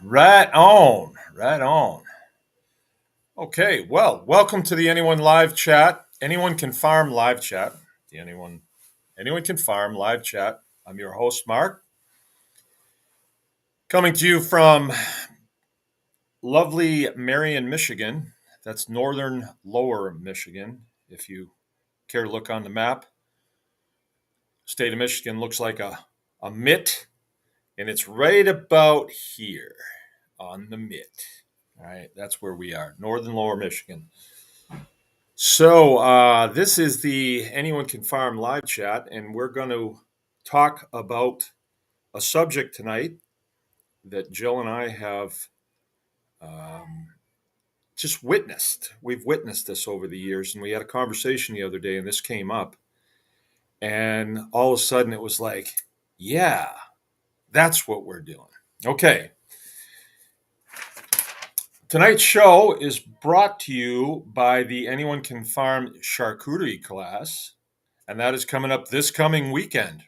Right on, right on. Okay, well, welcome to the Anyone Live Chat. Anyone can farm live chat. The anyone can farm live chat. I'm your host, Mark, coming to you from lovely Marion, Michigan. That's northern lower Michigan. If you care to look on the map, state of Michigan looks like a mitt, and it's right about here on the mitt. All right, that's where we are, northern lower Michigan. So, this is the Anyone Can Farm live chat, and we're going to talk about a subject tonight that Jill and I have um, just witnessed. We've witnessed this over the years, and we had a conversation the other day, and this came up, and all of a sudden it was like, yeah, that's what we're doing. Okay, tonight's show is brought to you by the Anyone Can Farm charcuterie class, and that is coming up this coming weekend.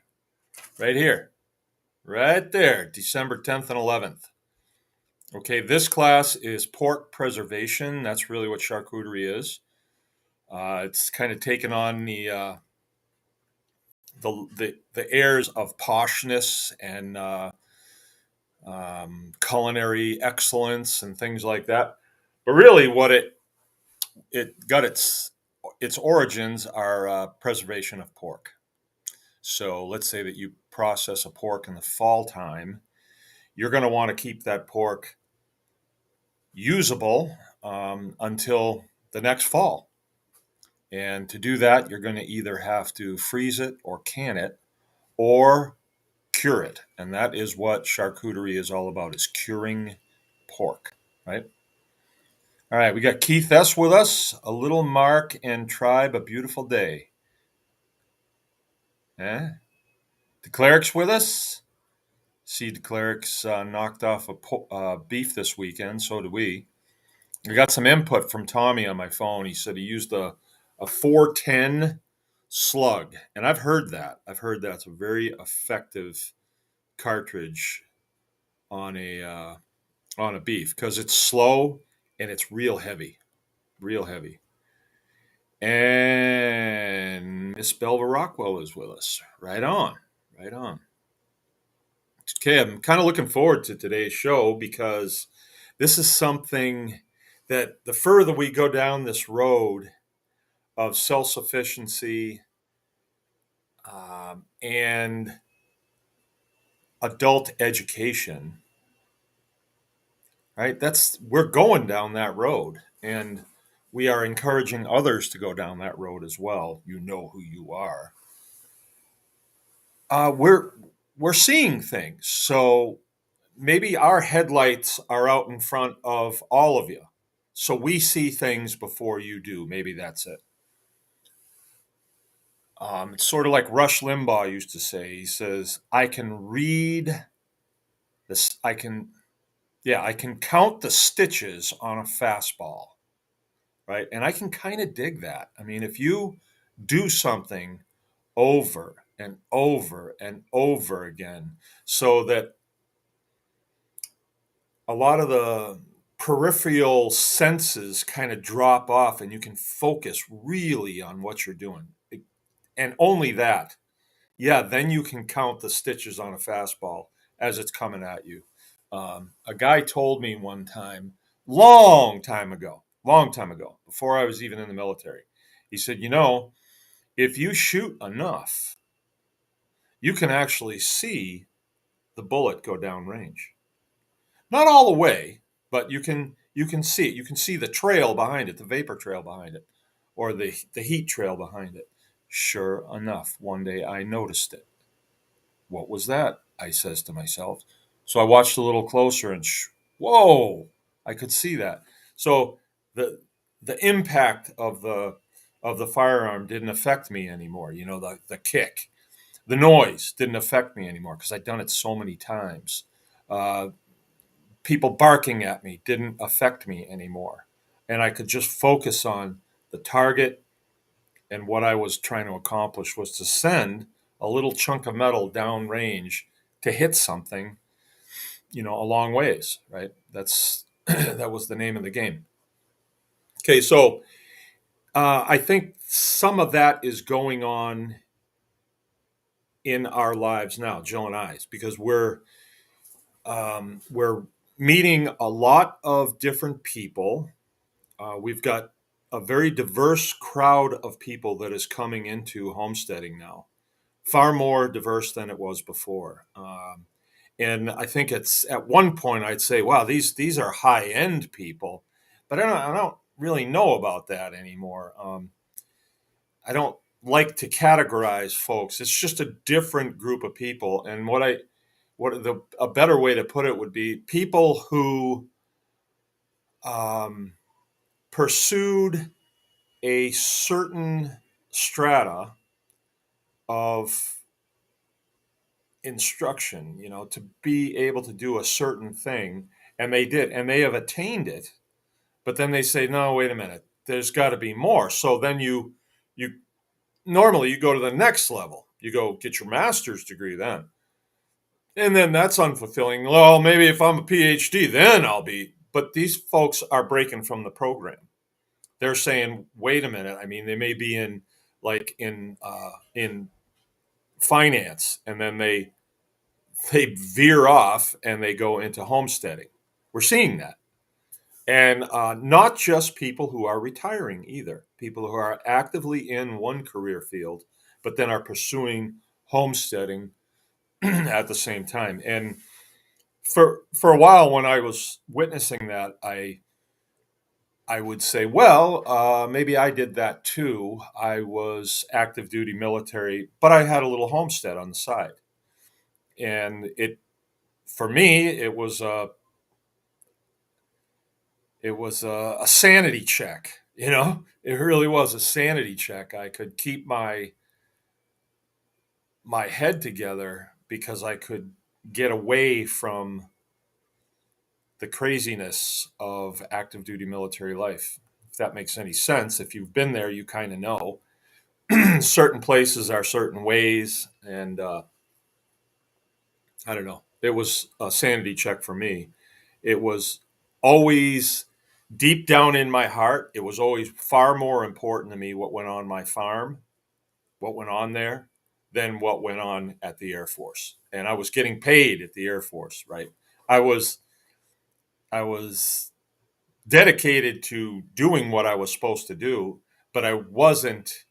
Right here, right there, December 10th and 11th. Okay, this class is pork preservation. That's really what charcuterie is. It's kind of taken on the airs of poshness and culinary excellence and things like that. But really, what it got its origins are preservation of pork. So let's say that you process a pork in the fall time, you're going to want to keep that pork usable until the next fall. And to do that, you're going to either have to freeze it or can it or cure it. And that is what charcuterie is all about, is curing pork, right? All right, we got Keith S. with us, a little Mark and Tribe, a beautiful day. Eh? The Cleric's with us. See, the Cleric's knocked off a beef this weekend, so do we. I got some input from Tommy on my phone. He said he used a 410 slug, and I've heard that. I've heard that's a very effective cartridge on a beef because it's slow and it's real heavy, real heavy. And Miss Belva Rockwell is with us. Right on, right on. Okay, I'm kind of looking forward to today's show because this is something that the further we go down this road of self sufficiency and adult education, right? We're going down that road, and we are encouraging others to go down that road as well. You know who you are. We're seeing things, so maybe our headlights are out in front of all of you, so we see things before you do. Maybe that's it. It's sort of like Rush Limbaugh used to say. He says, "I can read this. I can, yeah, I can count the stitches on a fastball, right?" And I can kind of dig that. I mean, if you do something over and over and over again, so that a lot of the peripheral senses kind of drop off and you can focus really on what you're doing, and only that, yeah, then you can count the stitches on a fastball as it's coming at you. A guy told me one time, long time ago, before I was even in the military, he said, if you shoot enough, you can actually see the bullet go down range. Not all the way, but you can see it. You can see the trail behind it, the vapor trail behind it, or the heat trail behind it. Sure enough, one day I noticed it. What was that? I says to myself. So I watched a little closer and whoa, I could see that. So the the impact of the firearm didn't affect me anymore. The kick, the noise didn't affect me anymore because I'd done it so many times. Uh, People barking at me didn't affect me anymore, and I could just focus on the target, and what I was trying to accomplish was to send a little chunk of metal downrange to hit something, a long ways, right? That's that was the name of the game. Okay, so I think some of that is going on in our lives now, Jill and I's, because we're meeting a lot of different people. We've got a very diverse crowd of people that is coming into homesteading now, far more diverse than it was before. And I think it's at one point I'd say, wow, these are high end people, but I don't really know about that anymore. I don't like to categorize folks. It's just a different group of people, and what the a better way to put it would be people who um, pursued a certain strata of instruction, to be able to do a certain thing, and they did, and they have attained it. But then they say, no, wait a minute, there's got to be more. So then you normally you go to the next level. You go get your master's degree then. And then that's unfulfilling. Well, maybe if I'm a PhD, then I'll be. But these folks are breaking from the program. They're saying, wait a minute. I mean, they may be in like in finance, and then they veer off and they go into homesteading. We're seeing that. And not just people who are retiring either, people who are actively in one career field, but then are pursuing homesteading at the same time. And for a while, when I was witnessing that, I would say, well, maybe I did that too. I was active duty military, but I had a little homestead on the side, and it for me it was a sanity check. It really was a sanity check. I could keep my head together because I could get away from the craziness of active duty military life. If that makes any sense, if you've been there, you kind of know. Certain places are certain ways, and I don't know. It was a sanity check for me. It was always deep down in my heart. It was always far more important to me what went on my farm, what went on there, than what went on at the Air Force. And I was getting paid at the Air Force, right? I was I was dedicated to doing what I was supposed to do, but I wasn't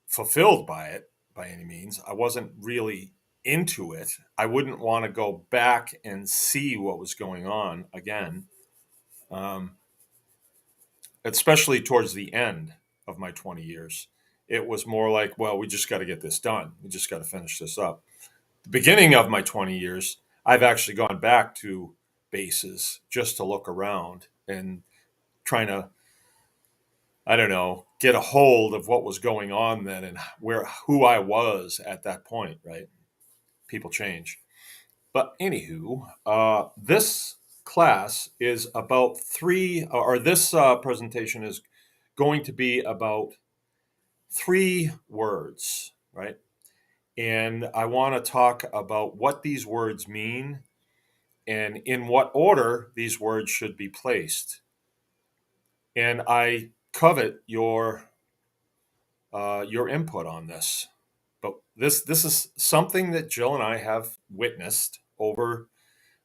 fulfilled by it by any means. I wasn't really into it. I wouldn't want to go back and see what was going on again, um, especially towards the end of my 20 years. It was more like, well, we just got to get this done. We just got to finish this up. The beginning of my 20 years, I've actually gone back to bases just to look around and trying to, I don't know, get a hold of what was going on then and who I was at that point, right? People change. But anywho, this class is about this presentation is going to be about 3 words, right? And I want to talk about what these words mean and in what order these words should be placed. And I covet your input on this. But this is something that Jill and I have witnessed over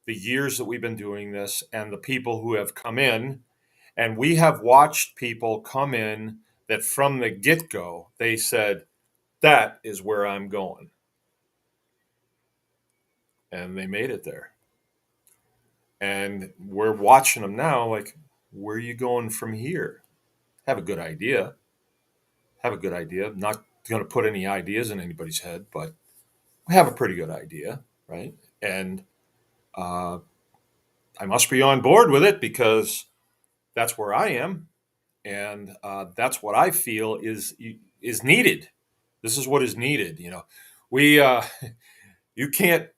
the years that we've been doing this, and the people who have come in, and we have watched people come in that from the get-go they said, that is where I'm going, and they made it there. And we're watching them now like, where are you going from here? Have a good idea. Have a good idea. Not going to put any ideas in anybody's head, but we have a pretty good idea, right? And uh, I must be on board with it because that's where I am, and that's what I feel is needed. This is what is needed. We you can't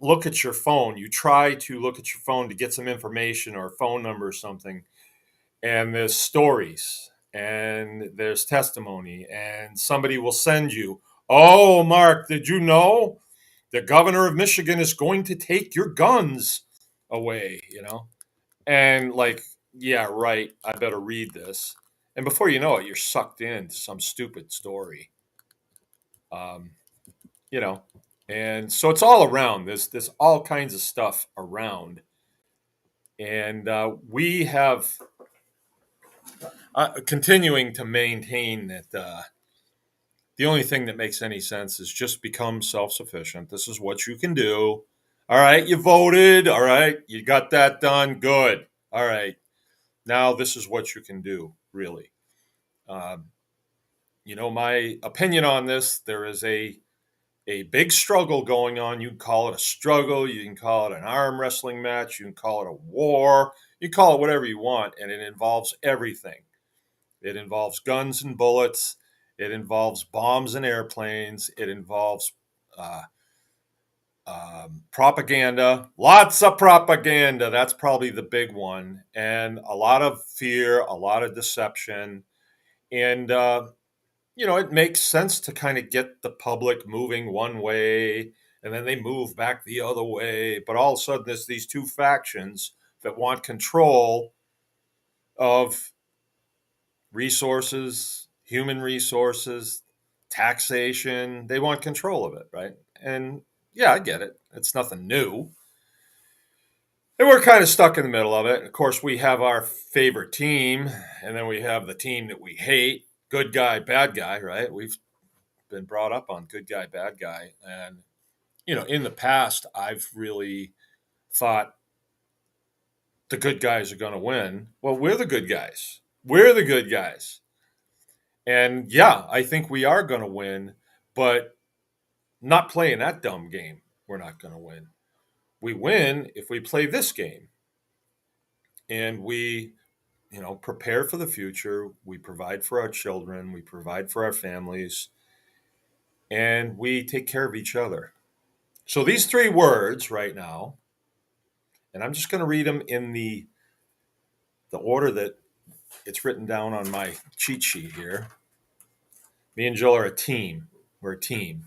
look at your phone. You try to look at your phone to get some information or a phone number or something, and there's stories and there's testimony, and somebody will send you. Oh, Mark, did you know? The governor of Michigan is going to take your guns away, you know? And like, yeah, right, I better read this. And before you know it, you're sucked into some stupid story. Um, you know, and so it's all around. There's all kinds of stuff around, and we have continuing to maintain that the only thing that makes any sense is just become self sufficient. This is what you can do. All right, you voted. All right, you got that done. Good. All right, now this is what you can do. Really, um, my opinion on this. There is a big struggle going on. You can call it a struggle, you can call it an arm wrestling match, you can call it a war, you can call it whatever you want, and it involves everything. It involves guns and bullets, it involves bombs and airplanes, it involves uh, propaganda, lots of propaganda. That's probably the big one, and a lot of fear, a lot of deception, and it makes sense to kind of get the public moving one way and then they move back the other way. But all of a sudden, there's these two factions that want control of resources, human resources, taxation. They want control of it, right? And yeah, I get it. It's nothing new. And we're kind of stuck in the middle of it. Of course, we have our favorite team, and then we have the team that we hate. Good guy, bad guy, right? We've been brought up on good guy, bad guy. And, in the past, I've really thought the good guys are going to win. Well, we're the good guys. We're the good guys. And yeah, I think we are going to win, but not playing that dumb game. We're not going to win. We win if we play this game and we, prepare for the future. We provide for our children. We provide for our families and we take care of each other. So these three words right now, and I'm just going to read them in the order that it's written down on my cheat sheet here. Me and Joel are a team. We're a team.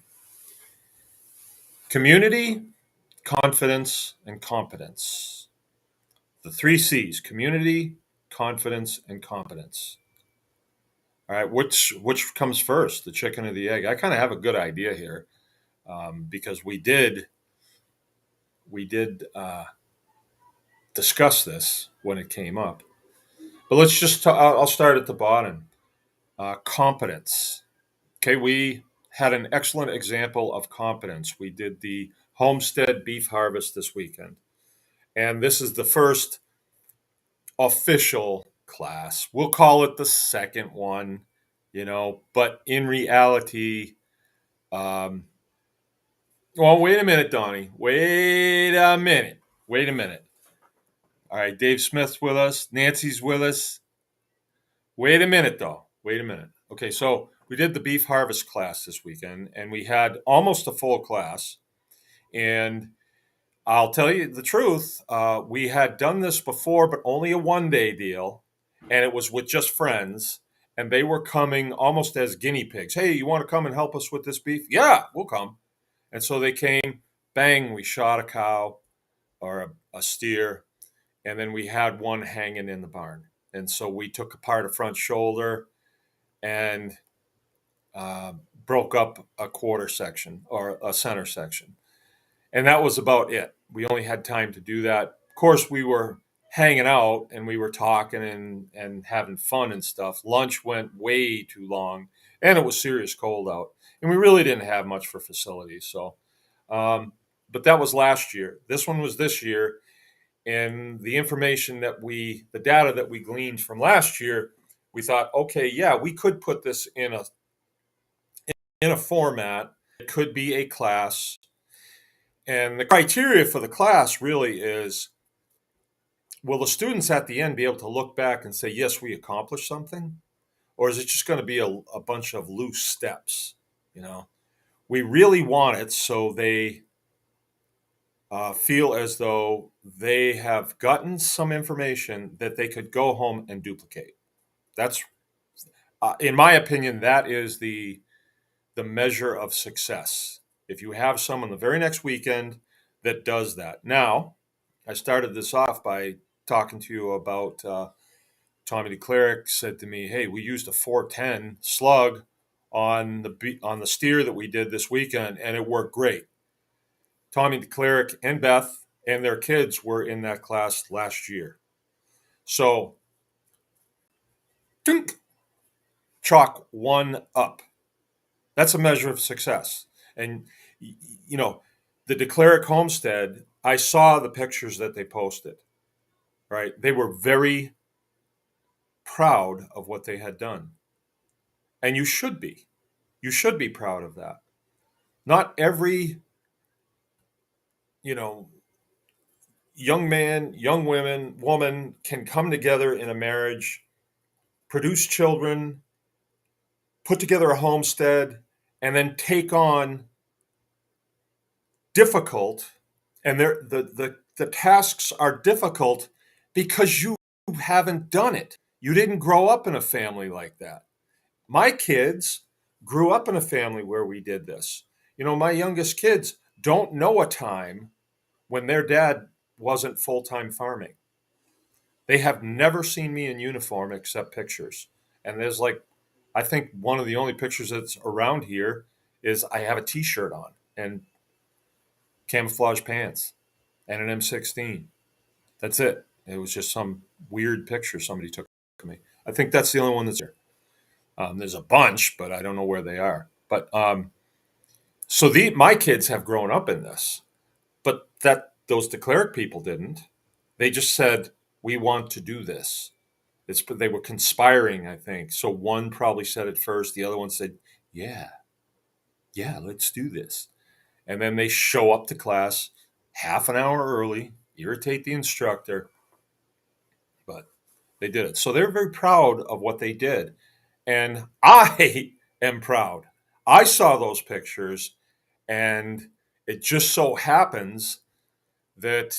Community, confidence, and competence. The three C's: community, confidence, and competence. All right, which comes first, the chicken or the egg? I kind of have a good idea here because we did discuss this when it came up. But let's just I'll start at the bottom. Competence. Okay, we had an excellent example of competence. We did the homestead beef harvest this weekend, and this is the first official class. We'll call it the second one, but in reality, um, well, wait a minute, Donnie. Wait a minute. Wait a minute. All right, Dave Smith's with us. Nancy's with us. Wait a minute, though. Wait a minute. Okay, so we did the beef harvest class this weekend, and we had almost a full class. And I'll tell you the truth, we had done this before, but only a 1 day deal, and it was with just friends. And they were coming almost as guinea pigs. Hey, you want to come and help us with this beef? Yeah, we'll come. And so they came. Bang, we shot a cow or a steer, and then we had one hanging in the barn. And so we took apart a front shoulder and uh, broke up a quarter section or a center section. And that was about it. We only had time to do that. Of course, we were hanging out and we were talking and having fun and stuff. Lunch went way too long and it was serious cold out. And we really didn't have much for facilities. So, but that was last year. This one was this year. And the data that we gleaned from last year, we thought, okay, yeah, we could put this in a format. It could be a class. And the criteria for the class really is, will the students at the end be able to look back and say, yes, we accomplished something? Or is it just going to be a bunch of loose steps? You know, we really want it so they feel as though they have gotten some information that they could go home and duplicate. That's, in my opinion, that is the measure of success. if you have someone the very next weekend that does that. Now, I started this off by talking to you about Tommy DeCleric said to me, "Hey, we used a 410 slug on the steer that we did this weekend, and it worked great." Tommy DeCleric and Beth and their kids were in that class last year. So, dink, chalk one up. That's a measure of success. And, you know, the DeCleric homestead, I saw the pictures that they posted, right? They were very proud of what they had done. And you should be. You should be proud of that. Not every, you know, young man, young woman can come together in a marriage, produce children, put together a homestead, and then take on difficult, and the tasks are difficult because you haven't done it. You didn't grow up in a family like that. My kids grew up in a family where we did this. My youngest kids don't know a time when their dad wasn't full-time farming. They have never seen me in uniform except pictures. And there's I think one of the only pictures that's around here is I have a t-shirt on and camouflage pants and an M16. That's it. It was just some weird picture somebody took of me. I think that's the only one that's here. There's a bunch, but I don't know where they are. But so my kids have grown up in this, but those DeCleric people didn't. They just said, we want to do this. They were conspiring, I think. So one probably said it first. The other one said, yeah, let's do this. And then they show up to class half an hour early, irritate the instructor, but they did it. So they're very proud of what they did. And I am proud. I saw those pictures, and it just so happens that,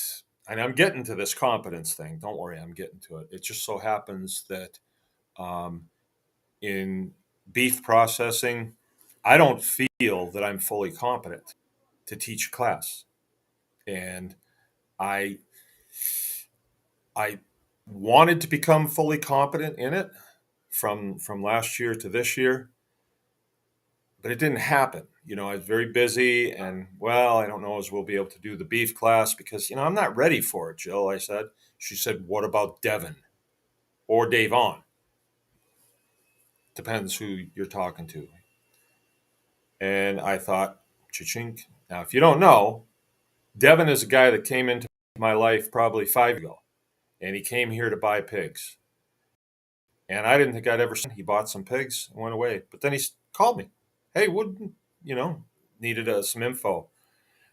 and I'm getting to this competence thing. Don't worry, I'm getting to it. It just so happens that um, in beef processing, I don't feel that I'm fully competent to teach a class. And I I wanted to become fully competent in it from last year to this year, but it didn't happen. I was very busy, and I don't know as we'll be able to do the beef class because I'm not ready for it, Jill. I said. She said, "What about Devin or Davon? Depends who you're talking to." And I thought, cha-chink. Now, if you don't know, Devin is a guy that came into my life probably 5 years ago, and he came here to buy pigs. And I didn't think I'd ever seen him. He bought some pigs and went away. But then he called me. Hey, needed some info.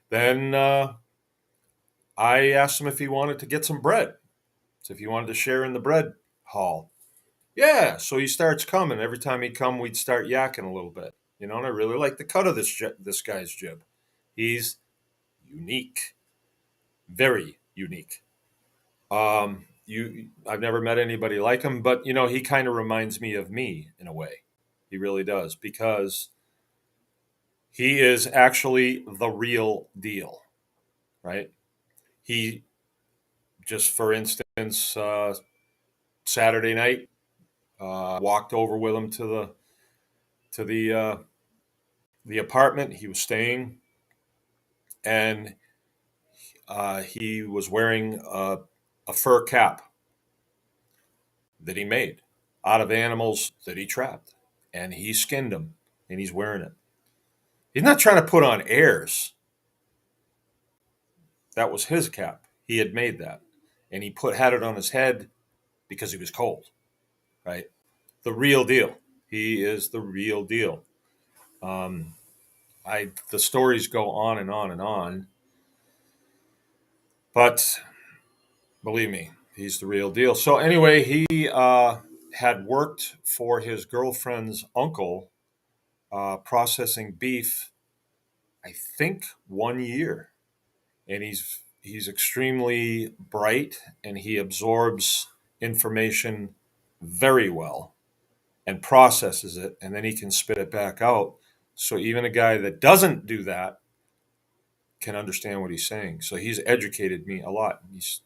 Then I asked him if he wanted to get some bread. So if he wanted to share in the bread haul. Yeah, so he starts coming. Every time he'd come, we'd start yakking a little bit. And I really like the cut of this guy's jib. He's unique, very unique. I've never met anybody like him, but he kind of reminds me of me in a way. He really does, because he is actually the real deal, right? He just, for instance, Saturday night, walked over with him to the apartment he was staying, and he was wearing a fur cap that he made out of animals that he trapped, and he skinned them, and he's wearing it. He's not trying to put on airs. That was his cap. He had made that, and he had it on his head because he was cold, right? The real deal. He is the real deal. Um, the stories go on and on and on, but believe me, he's the real deal. So anyway, he had worked for his girlfriend's uncle, processing beef, I think 1 year, and he's extremely bright, and he absorbs information very well and processes it, and then he can spit it back out. So even a guy that doesn't do that can understand what he's saying. So he's educated me a lot. He's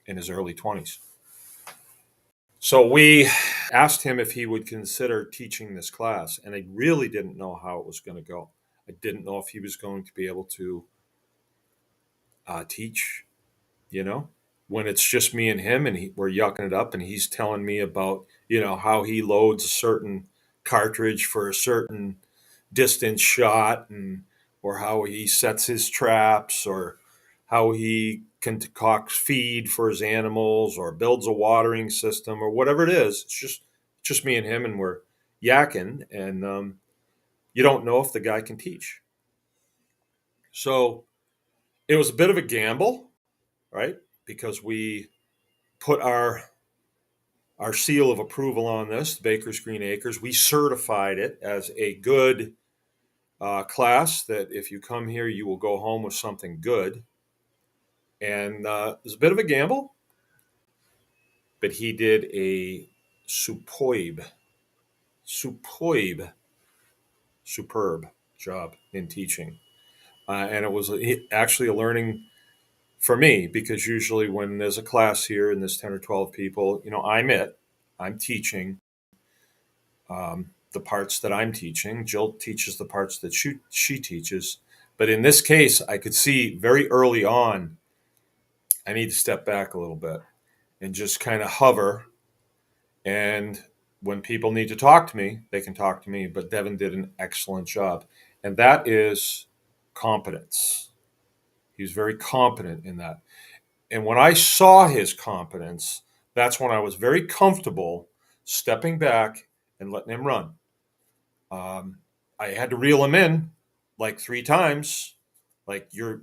in his early 20s. So we asked him if he would consider teaching this class, and I really didn't know how it was going to go. I didn't know if he was going to be able to teach, you know, when it's just me and him, and we're yucking it up, and he's telling me about, how he loads a certain cartridge for a certain distance shot, and or how he sets his traps, or how he concocts feed for his animals, or builds a watering system, or whatever it is. It's just me and him, and we're yakking, and you don't know if the guy can teach. So it was a bit of a gamble, right? Because we put our seal of approval on this, Baker's Green Acres. We certified it as a good class, that if you come here, you will go home with something good. And it was a bit of a gamble, but he did a superb, superb, superb job in teaching. And it was actually a learning for me, because usually when there's a class here and there's 10 or 12 people, I'm teaching the parts that I'm teaching. Jill teaches the parts that she teaches. But in this case, I could see very early on, I need to step back a little bit and just kind of hover. And when people need to talk to me, they can talk to me. But Devin did an excellent job. And that is competence. He was very competent in that. And when I saw his competence, that's when I was very comfortable stepping back and letting him run. I had to reel him in like 3 times. Like, you're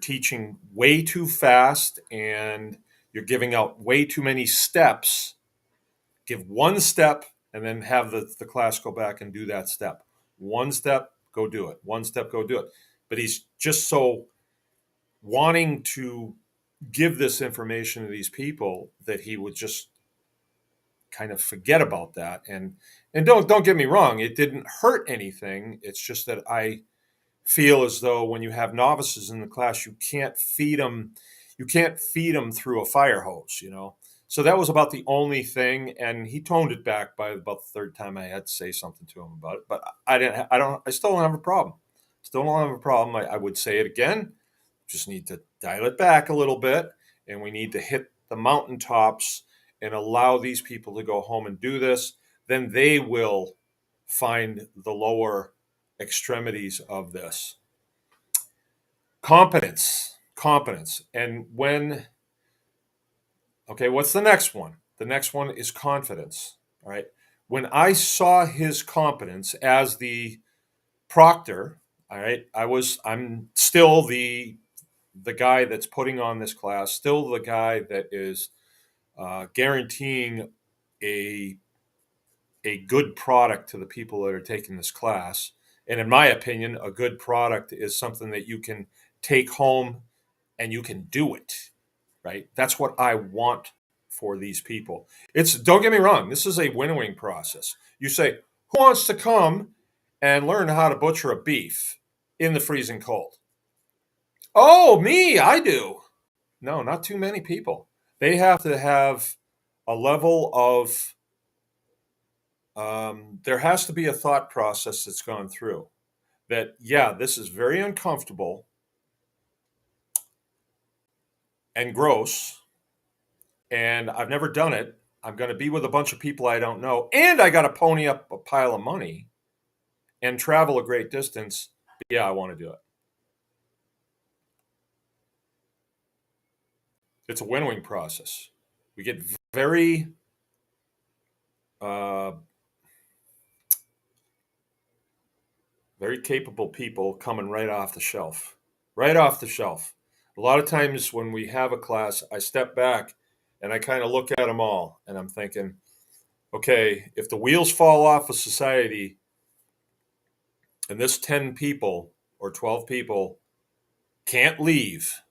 teaching way too fast, and you're giving out way too many steps. Give one step, and then have the class go back and do that step. One step, go do it. One step, go do it. But he's just so wanting to give this information to these people that he would just kind of forget about that. And don't get me wrong, it didn't hurt anything. It's just that I feel as though when you have novices in the class, you can't feed them through a fire hose. So that was about the only thing, and he toned it back by about the third time I had to say something to him about it. But I still don't have a problem. Still don't have a problem. I would say it again. Just need to dial it back a little bit, and we need to hit the mountaintops and allow these people to go home and do this. Then they will find the lower extremities of this. Competence. And okay, what's the next one? The next one is confidence. All right. When I saw his competence as the proctor, all right, I'm still the guy that's putting on this class, still the guy that is guaranteeing a good product to the people that are taking this class. And in my opinion, a good product is something that you can take home and you can do it, right? That's what I want for these people. Don't get me wrong, this is a winnowing process. You say, who wants to come and learn how to butcher a beef in the freezing cold? Oh, me, I do. No, not too many people. They have to have a level of, there has to be a thought process that's gone through that, yeah, this is very uncomfortable and gross, and I've never done it. I'm going to be with a bunch of people I don't know, and I got to pony up a pile of money and travel a great distance. But yeah, I want to do it. It's a winnowing process. We get very uh, very capable people coming right off the shelf. Right off the shelf. A lot of times when we have a class, I step back and I kind of look at them all and I'm thinking, okay, if the wheels fall off of society and this 10 people or 12 people can't leave,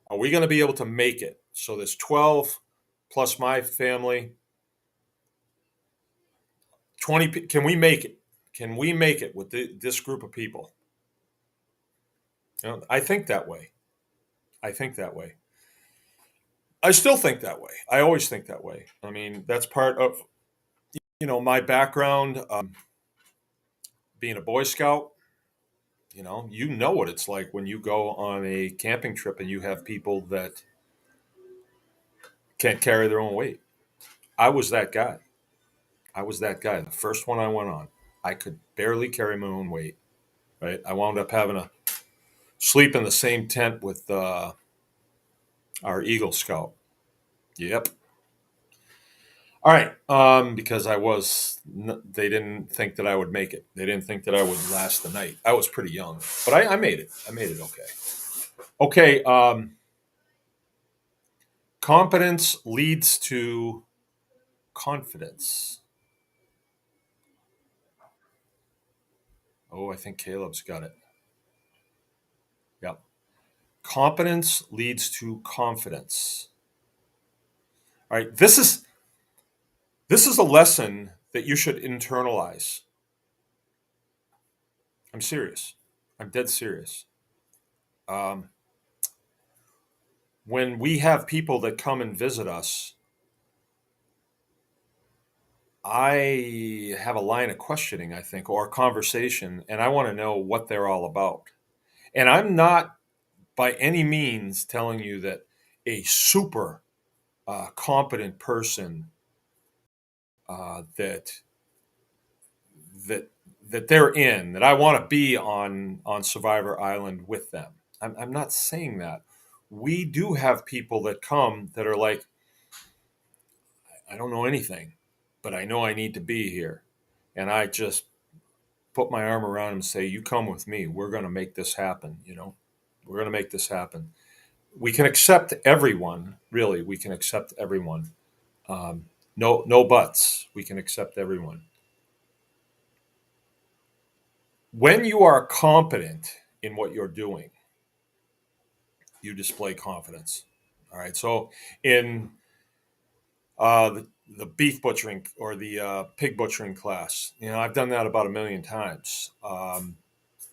are we going to be able to make it? So there's 12 plus my family, 20. Can we make it? Can we make it with this group of people? I think that way. I think that way. I still think that way. I always think that way. I mean, that's part of my background. Being a Boy Scout, you know what it's like when you go on a camping trip and you have people that can't carry their own weight. I was that guy. I was that guy. The first one I went on, I could barely carry my own weight. Right. I wound up having to sleep in the same tent with our Eagle Scout. Yep. All right. Because they didn't think that I would make it. They didn't think that I would last the night. I was pretty young, but I made it. I made it okay. Okay. Competence leads to confidence. Oh, I think Caleb's got it. Yep. Competence leads to confidence. All right. This is a lesson that you should internalize. I'm serious. I'm dead serious. Um, when we have people that come and visit us, I have a line of questioning, I think, or a conversation, and I want to know what they're all about. And I'm not by any means telling you that a super competent person that that that they're in that I want to be on Survivor Island with them. I'm not saying that. We do have people that come that are like, I don't know anything, but I know I need to be here, and I just put my arm around him and say, "You come with me. We're going to make this happen." We're going to make this happen. We can accept everyone. Really, we can accept everyone. No buts. We can accept everyone. When you are competent in what you're doing, you display confidence. All right. So in the beef butchering or the pig butchering class, I've done that about a million times.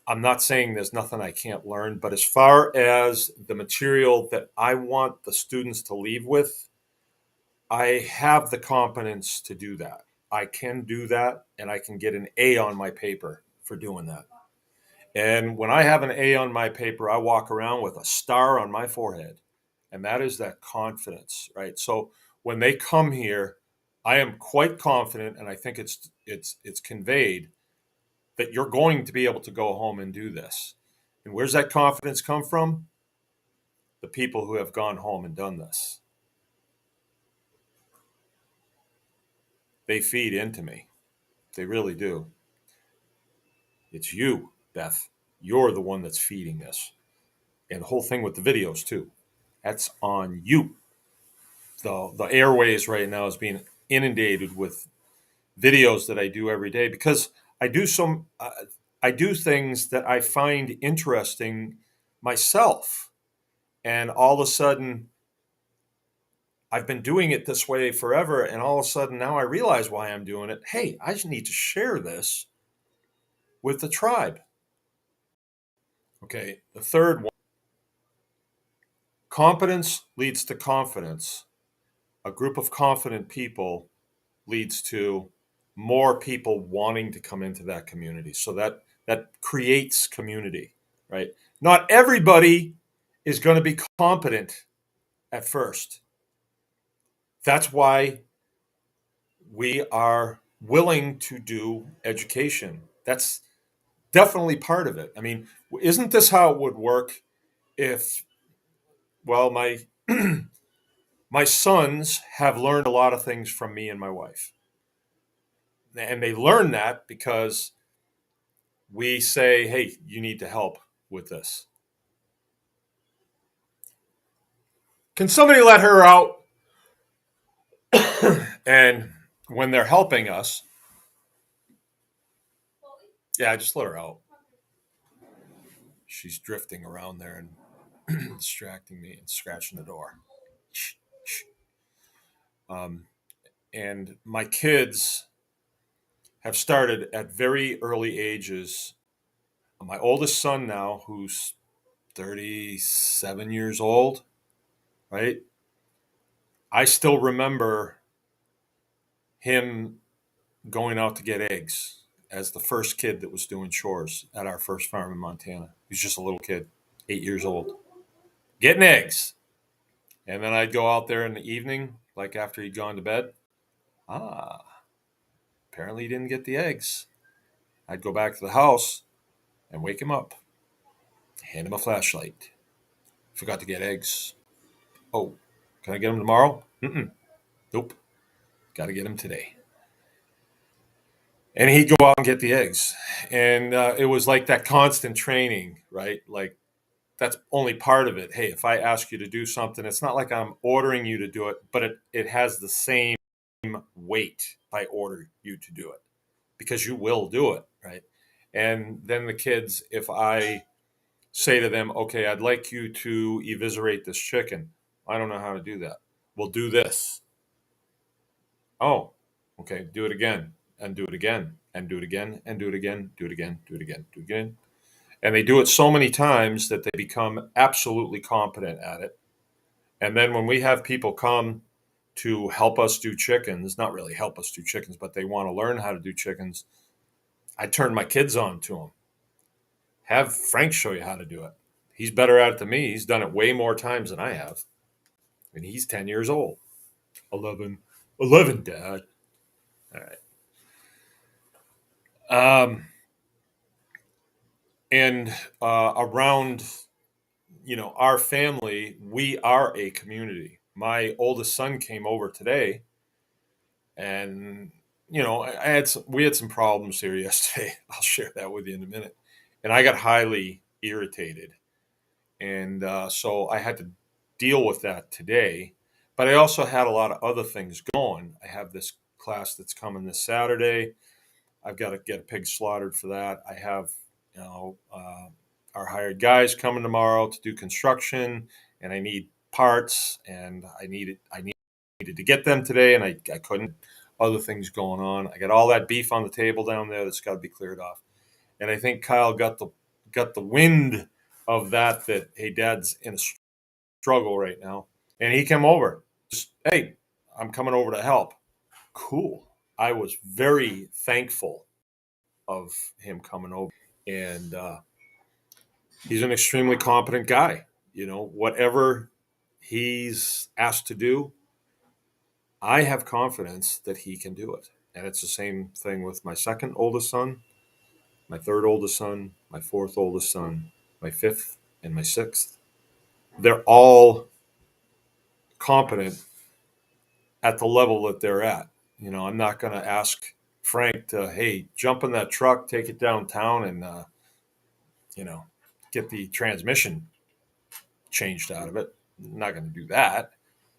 I'm not saying there's nothing I can't learn, but as far as the material that I want the students to leave with, I have the competence to do that. I can do that, and I can get an A on my paper for doing that. And when I have an A on my paper, I walk around with a star on my forehead. And that is that confidence, right? So when they come here, I am quite confident, and I think it's conveyed that you're going to be able to go home and do this. And where's that confidence come from? The people who have gone home and done this. They feed into me. They really do. It's you, Beth. You're the one that's feeding this. And the whole thing with the videos, too. That's on you. The airways right now is being inundated with videos that I do every day because I do things that I find interesting myself, and all of a sudden I've been doing it this way forever, and all of a sudden now I realize why I'm doing it. Hey, I just need to share this with the tribe. Okay, the third one: competence leads to confidence. A group of confident people leads to more people wanting to come into that community. So that creates community, right? Not everybody is going to be competent at first. That's why we are willing to do education. That's definitely part of it. I mean, isn't this how it would work if, well, my sons have learned a lot of things from me and my wife. And they learn that because we say, hey, you need to help with this. Can somebody let her out? And when they're helping us, yeah, just let her out. She's drifting around there and distracting me and scratching the door. Um, and my kids have started at very early ages. My oldest son now, who's 37 years old, right? I still remember him going out to get eggs as the first kid that was doing chores at our first farm in Montana. He was just a little kid, 8 years old, getting eggs. And then I'd go out there in the evening, like after he'd gone to bed. Ah, apparently he didn't get the eggs. I'd go back to the house and wake him up, hand him a flashlight. Forgot to get eggs. Oh, can I get them tomorrow? Mm-mm. Nope. Got to get them today. And he'd go out and get the eggs. And it was like that constant training, right? Like that's only part of it. Hey, if I ask you to do something, it's not like I'm ordering you to do it, but it has the same weight if I order you to do it because you will do it, right? And then the kids, if I say to them, okay, I'd like you to eviscerate this chicken, I don't know how to do that. Well, do this. Oh, okay, do it again, and do it again, and do it again, and do it again, do it again, do it again, do it again. And they do it so many times that they become absolutely competent at it. And then when we have people come to help us do chickens, not really help us do chickens, but they want to learn how to do chickens, I turn my kids on to them. Have Frank show you how to do it. He's better at it than me. He's done it way more times than I have. And he's 10 years old. 11. 11, Dad. All right. And around, our family, we are a community. My oldest son came over today, and we had some problems here yesterday. I'll share that with you in a minute. And I got highly irritated, and so I had to deal with that today. But I also had a lot of other things going. I have this class that's coming this Saturday. I've got to get a pig slaughtered for that. I have, our hired guys coming tomorrow to do construction, and I need parts, and I needed to get them today, and I couldn't. Other things going on. I got all that beef on the table down there that's got to be cleared off. And I think Kyle got the wind of that. That hey, Dad's in a struggle right now, and he came over. Just hey, I'm coming over to help. Cool. I was very thankful of him coming over, and he's an extremely competent guy. Whatever he's asked to do, I have confidence that he can do it. And it's the same thing with my second oldest son, my third oldest son, my fourth oldest son, my fifth, and my sixth. They're all competent at the level that they're at. I'm not going to ask Frank to, hey, jump in that truck, take it downtown, and you know, get the transmission changed out of it. I'm not going to do that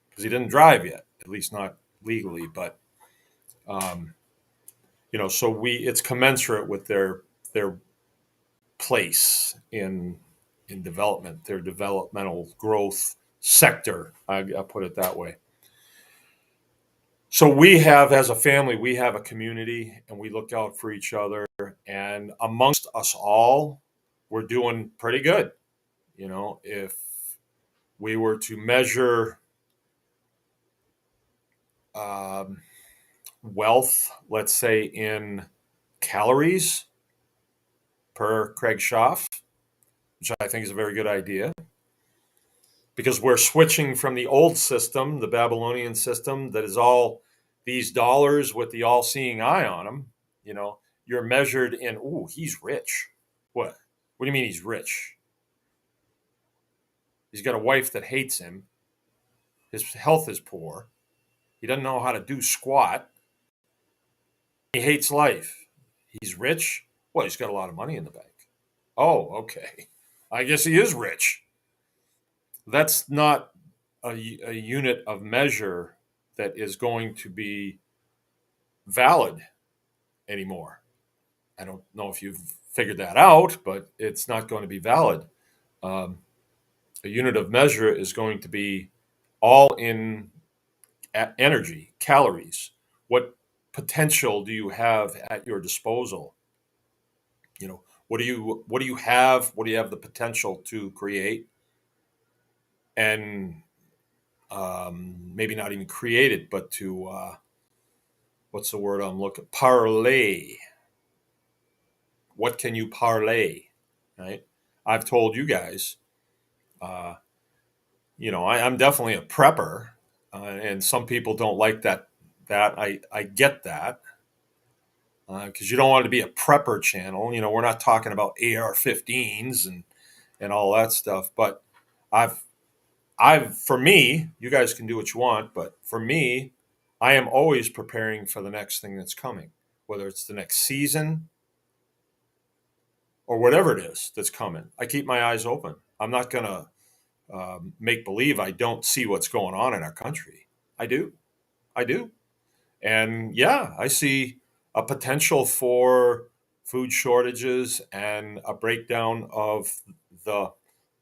because he didn't drive yet, at least not legally. But so it's commensurate with their place in development, their developmental growth sector. I'll put it that way. So we have, as a family, we have a community, and we look out for each other. And amongst us all, we're doing pretty good. If we were to measure um, wealth, let's say in calories per Craig Schaff, which I think is a very good idea, because we're switching from the old system, the Babylonian system, that is all these dollars with the all-seeing eye on them. You're measured in, ooh, he's rich. What? What do you mean he's rich? He's got a wife that hates him. His health is poor. He doesn't know how to do squat. He hates life. He's rich. Well, he's got a lot of money in the bank. Oh, okay. I guess he is rich. That's not a unit of measure that is going to be valid anymore. I don't know if you've figured that out, but it's not going to be valid. Um, a unit of measure is going to be all in energy, calories. What potential do you have at your disposal? what do you have? What do you have the potential to create? And maybe not even create it, but to what's the word I'm looking? Parlay. What can you parlay? Right? I've told you guys, uh, I'm definitely a prepper, and some people don't like that. That I get that because you don't want it to be a prepper channel. We're not talking about AR-15s and all that stuff. But I've for me, you guys can do what you want, but for me, I am always preparing for the next thing that's coming, whether it's the next season or whatever it is that's coming. I keep my eyes open. I'm not gonna make believe I don't see what's going on in our country. I do. I do. And yeah, I see a potential for food shortages and a breakdown of the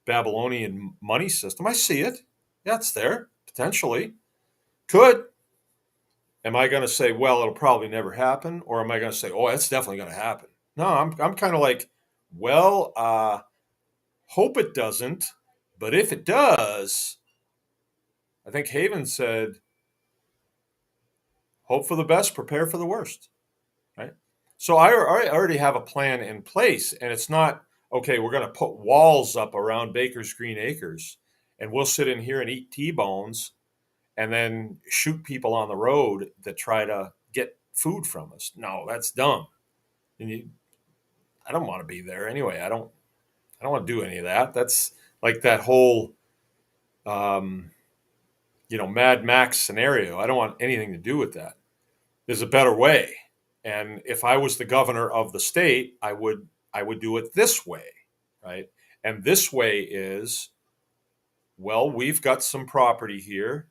Babylonian money system. I see it. Yeah, it's there potentially. Could. Am I going to say, well, it'll probably never happen? Or am I going to say, oh, it's definitely going to happen? No, I'm kind of like, well, hope it doesn't. But if it does, I think Haven said, hope for the best, prepare for the worst. Right. So I already have a plan in place. And it's not, okay, we're going to put walls up around Baker's Green Acres and we'll sit in here and eat T-bones and then shoot people on the road that try to get food from us. No, that's dumb. And I don't want to be there anyway. I don't want to do any of that. That's like that whole Mad Max scenario. I don't want anything to do with that. There's a better way. And if I was the governor of the state, I would do it this way, right? And this way is, well, we've got some property here.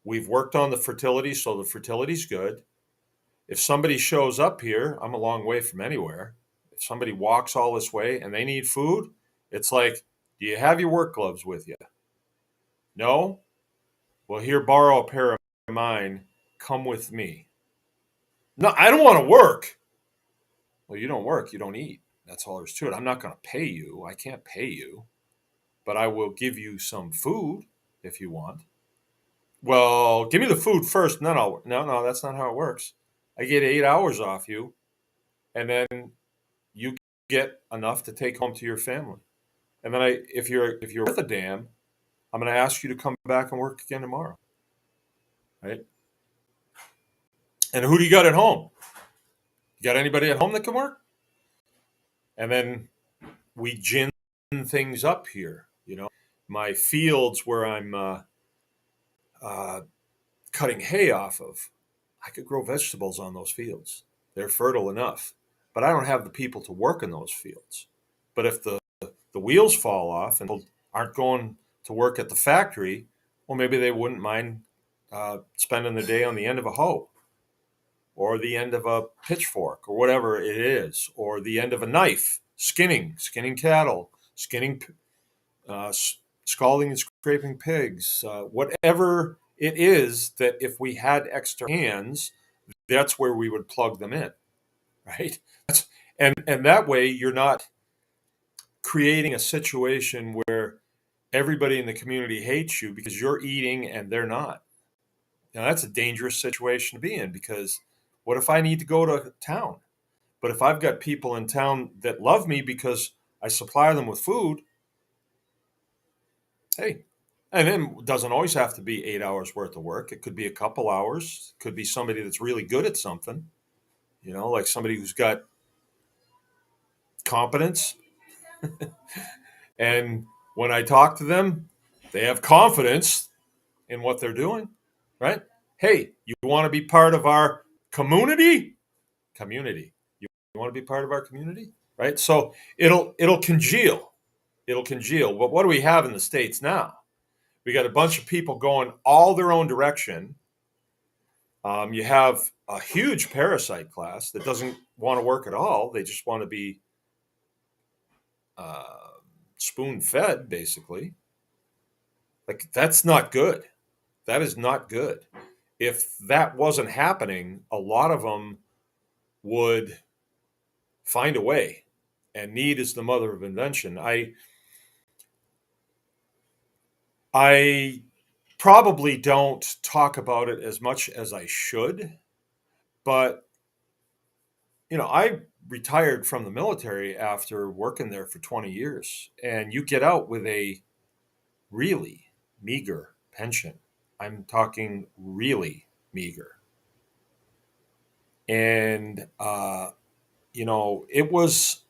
We've worked on the fertility, so the fertility's good. If somebody shows up here, I'm a long way from anywhere. If somebody walks all this way and they need food, it's like, do you have your work gloves with you? No? Well, here, borrow a pair of mine. Come with me. No, I don't want to work. Well, you don't work, you don't eat. That's all there's to it. I'm not going to pay you. I can't pay you, but I will give you some food if you want. Well, give me the food first. No, that's not how it works. I get 8 hours off you, and then you get enough to take home to your family. And then if you're worth a damn, I'm going to ask you to come back and work again tomorrow, right? And who do you got at home? You got anybody at home that can work? And then we gin things up here. My fields where I'm uh, cutting hay off of, I could grow vegetables on those fields. They're fertile enough, but I don't have the people to work in those fields. But if the wheels fall off and people aren't going to work at the factory, well, maybe they wouldn't mind spending the day on the end of a hoe or the end of a pitchfork or whatever it is, or the end of a knife, skinning cattle, skinning, uh, scalding and scraping pigs, whatever it is that if we had extra hands, that's where we would plug them in, right? And that way you're not creating a situation where everybody in the community hates you because you're eating and they're not. Now that's a dangerous situation to be in because what if I need to go to town? But if I've got people in town that love me because I supply them with food, hey, and it doesn't always have to be 8 hours worth of work. It could be a couple hours. It could be somebody that's really good at something, like somebody who's got competence. And when I talk to them, they have confidence in what they're doing, right? Hey, you want to be part of our community? Community. You want to be part of our community, right? So it'll congeal. It'll congeal. But what do we have in the States now? We got a bunch of people going all their own direction. You have a huge parasite class that doesn't want to work at all. They just want to be uh, spoon fed, basically. Like, that's not good. That is not good. If that wasn't happening, a lot of them would find a way. and need is the mother of invention. I probably don't talk about it as much as I should, but I retired from the military after working there for 20 years, and you get out with a really meager pension. I'm talking really meager. And, it was,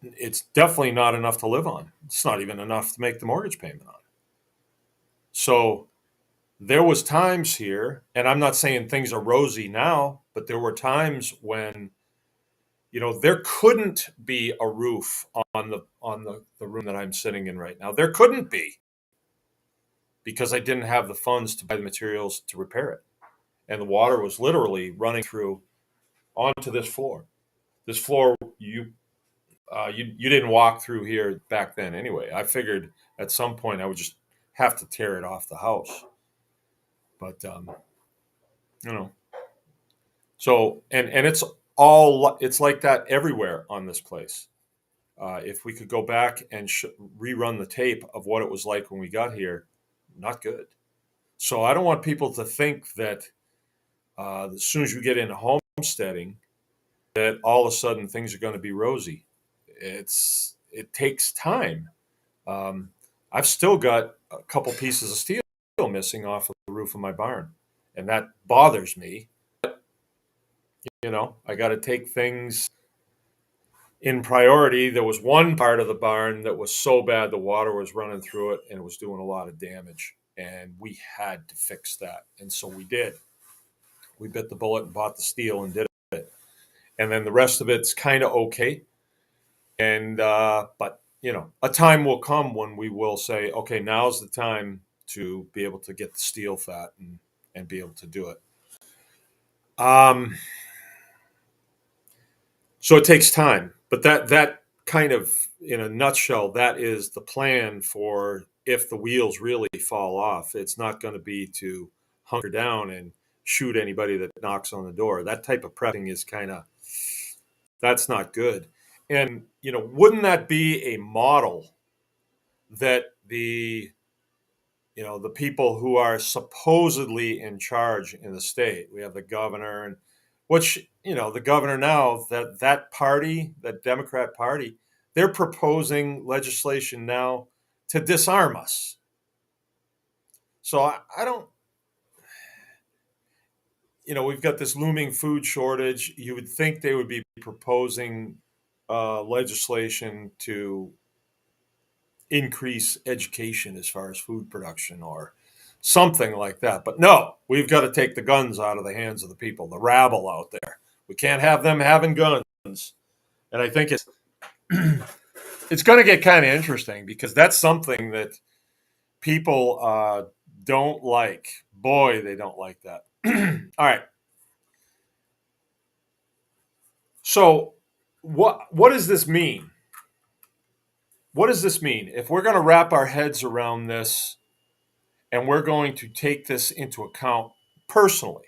it's definitely not enough to live on. It's not even enough to make the mortgage payment on. So there was times here, and I'm not saying things are rosy now, but there were times when, there couldn't be a roof on the room that I'm sitting in right now. There couldn't be because I didn't have the funds to buy the materials to repair it. And the water was literally running through onto this floor. This floor, you didn't walk through here back then anyway. I figured at some point I would just have to tear it off the house. But you know, so and it's like that everywhere on this place. If we could go back and rerun the tape of what it was like when we got here, not good. So I don't want people to think that as soon as you get into homesteading, that all of a sudden things are going to be rosy. It takes time. Um, I've still got a couple pieces of steel missing off of the roof of my barn, and that bothers me. I got to take things in priority. There was one part of the barn that was so bad the water was running through it and it was doing a lot of damage, and we had to fix that. And so we did. We bit the bullet and bought the steel and did it. And then the rest of it's kind of okay. And but a time will come when we will say, okay, now's the time to be able to get the steel fat and be able to do it. Um, so it takes time, but that kind of, in a nutshell, that is the plan for if the wheels really fall off. It's not going to be to hunker down and shoot anybody that knocks on the door. That type of prepping is kind of, that's not good. And wouldn't that be a model that the people who are supposedly in charge in the state? We have the governor, and which the governor now, that party, that Democrat party, they're proposing legislation now to disarm us. So I don't, we've got this looming food shortage. You would think they would be proposing legislation to increase education as far as food production or something like that. But no, we've got to take the guns out of the hands of the people, the rabble out there. We can't have them having guns. And I think it's going to get kind of interesting because that's something that people don't like. Boy, they don't like that. All right. So what does this mean? What does this mean? If we're going to wrap our heads around this and we're going to take this into account personally,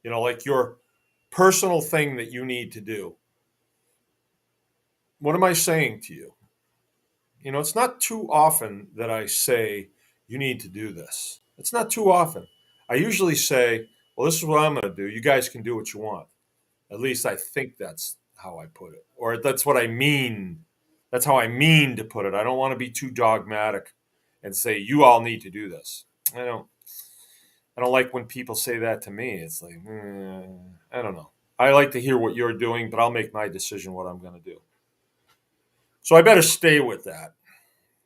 like your personal thing that you need to do, what am I saying to you? It's not too often that I say you need to do this. It's not too often. I usually say, well, this is what I'm going to do. You guys can do what you want. At least I think that's how I put it, or that's what I mean. That's how I mean to put it. I don't want to be too dogmatic and say you all need to do this. I don't like when people say that to me. It's like, I don't know. I like to hear what you're doing, but I'll make my decision what I'm going to do. So I better stay with that.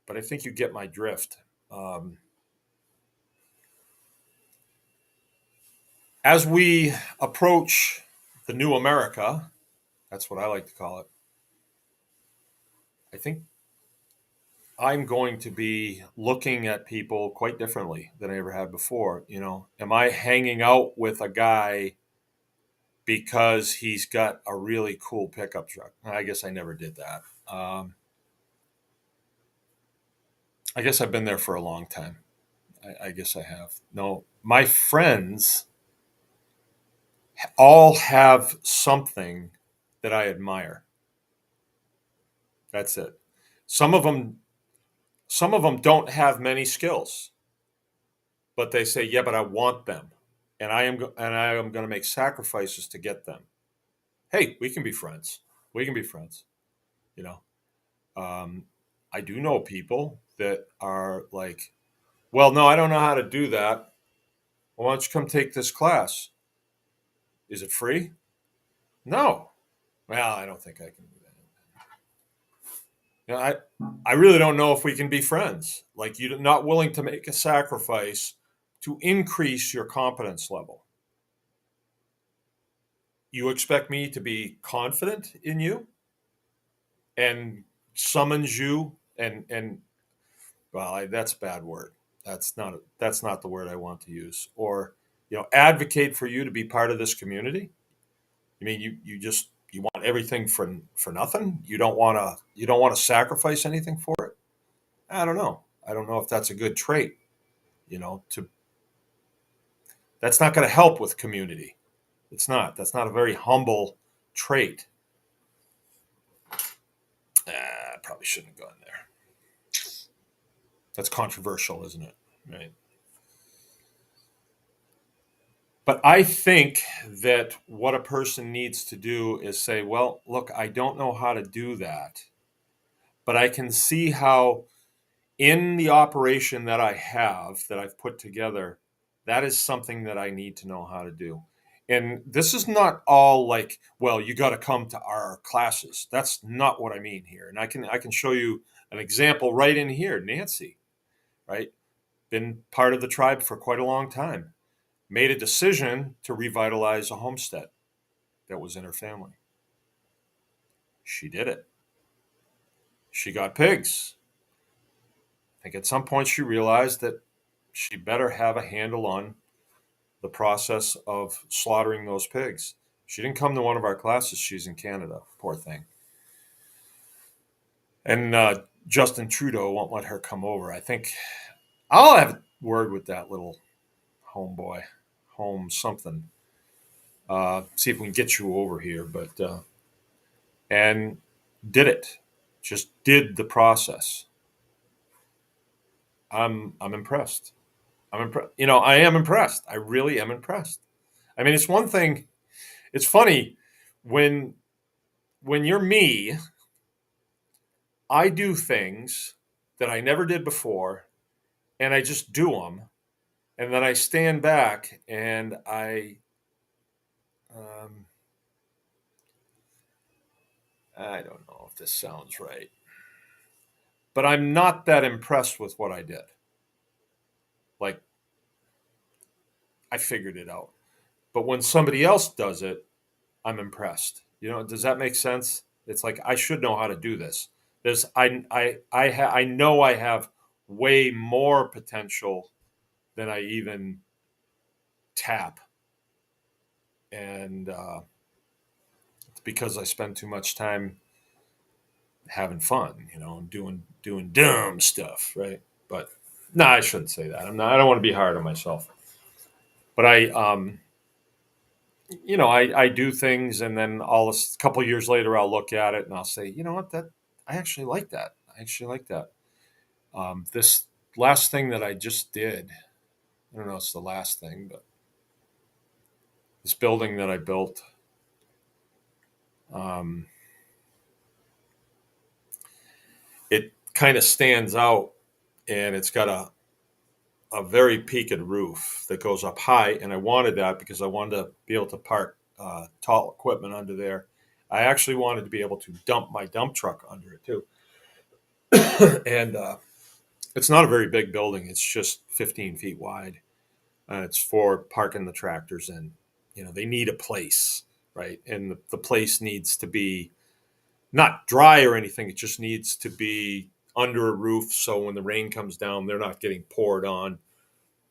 But I think you get my drift. Um, as we approach the new America, that's what I like to call it, I think I'm going to be looking at people quite differently than I ever had before. Am I hanging out with a guy because he's got a really cool pickup truck? I guess I never did that. I guess I've been there for a long time. I guess I have. No, my friends all have something that I admire. That's it. Some of them, some of them don't have many skills, but they say, "Yeah, but I want them, and I am going to make sacrifices to get them." Hey, we can be friends. We can be friends. You know, um, I do know people that are like, "Well, no, I don't know how to do that. Well, why don't you come take this class? Is it free?" No. Well, I don't think I can do that. You know, I really don't know if we can be friends. Like you're not willing to make a sacrifice to increase your competence level. You expect me to be confident in you and summons you and well, that's a bad word. That's not the word I want to use. Or advocate for you to be part of this community. I mean, you just you want everything for nothing. You don't want to sacrifice anything for it. I don't know. I don't know if that's a good trait. To That's not going to help with community. It's not. That's not a very humble trait. I probably shouldn't have gone there. That's controversial, isn't it? Right. But I think that what a person needs to do is say, well, look, I don't know how to do that, but I can see how in the operation that I have, that I've put together, that is something that I need to know how to do. And this is not all like, well, you got to come to our classes. That's not what I mean here. And I can show you an example right in here. Nancy, right? Been part of the tribe for quite a long time. Made a decision to revitalize a homestead that was in her family. She did it. She got pigs. I think at some point she realized that she better have a handle on the process of slaughtering those pigs. She didn't come to one of our classes. She's in Canada. Poor thing. And Justin Trudeau won't let her come over. I think I'll have a word with that little homeboy, home something. See if we can get you over here. But and did it. Just did the process. I'm impressed. I'm impressed. I am impressed. I really am impressed. I mean, it's one thing. It's funny when you're me. I do things that I never did before, and I just do them, and then I stand back and um, I don't know if this sounds right, but I'm not that impressed with what I did. Like I figured it out, but when somebody else does it, I'm impressed. Does that make sense? It's like I should know how to do this. I know I have way more potential than I even tap, and it's because I spend too much time having fun, doing dumb stuff, right? But no, I shouldn't say that. I'm not. I don't want to be hard on myself. But I do things, and then a couple years later, I'll look at it and I'll say, you know what, that I actually like that. I actually like that. This last thing that I just did, I don't know, it's the last thing, but this building that I built, um, it kind of stands out, and it's got a very peaked roof that goes up high, and I wanted that because I wanted to be able to park tall equipment under there. I actually wanted to be able to dump my dump truck under it too, and it's not a very big building. It's just 15 feet wide. It's for parking the tractors, and they need a place, right? And the place needs to be not dry or anything. It just needs to be under a roof, so when the rain comes down, they're not getting poured on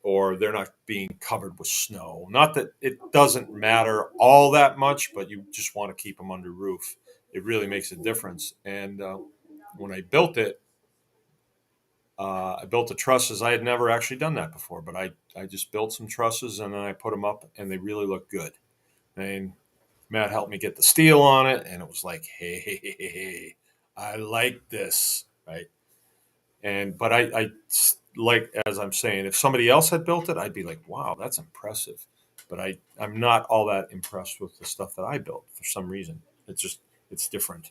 or they're not being covered with snow. Not that it doesn't matter all that much, but you just want to keep them under roof. It really makes a difference. And when I built the trusses. I had never actually done that before, but I just built some trusses and then I put them up, and they really look good. And Matt helped me get the steel on it, and it was like, hey, I like this, right? But I like, as I'm saying, if somebody else had built it, I'd be like, wow, that's impressive. But I'm not all that impressed with the stuff that I built for some reason. It's different.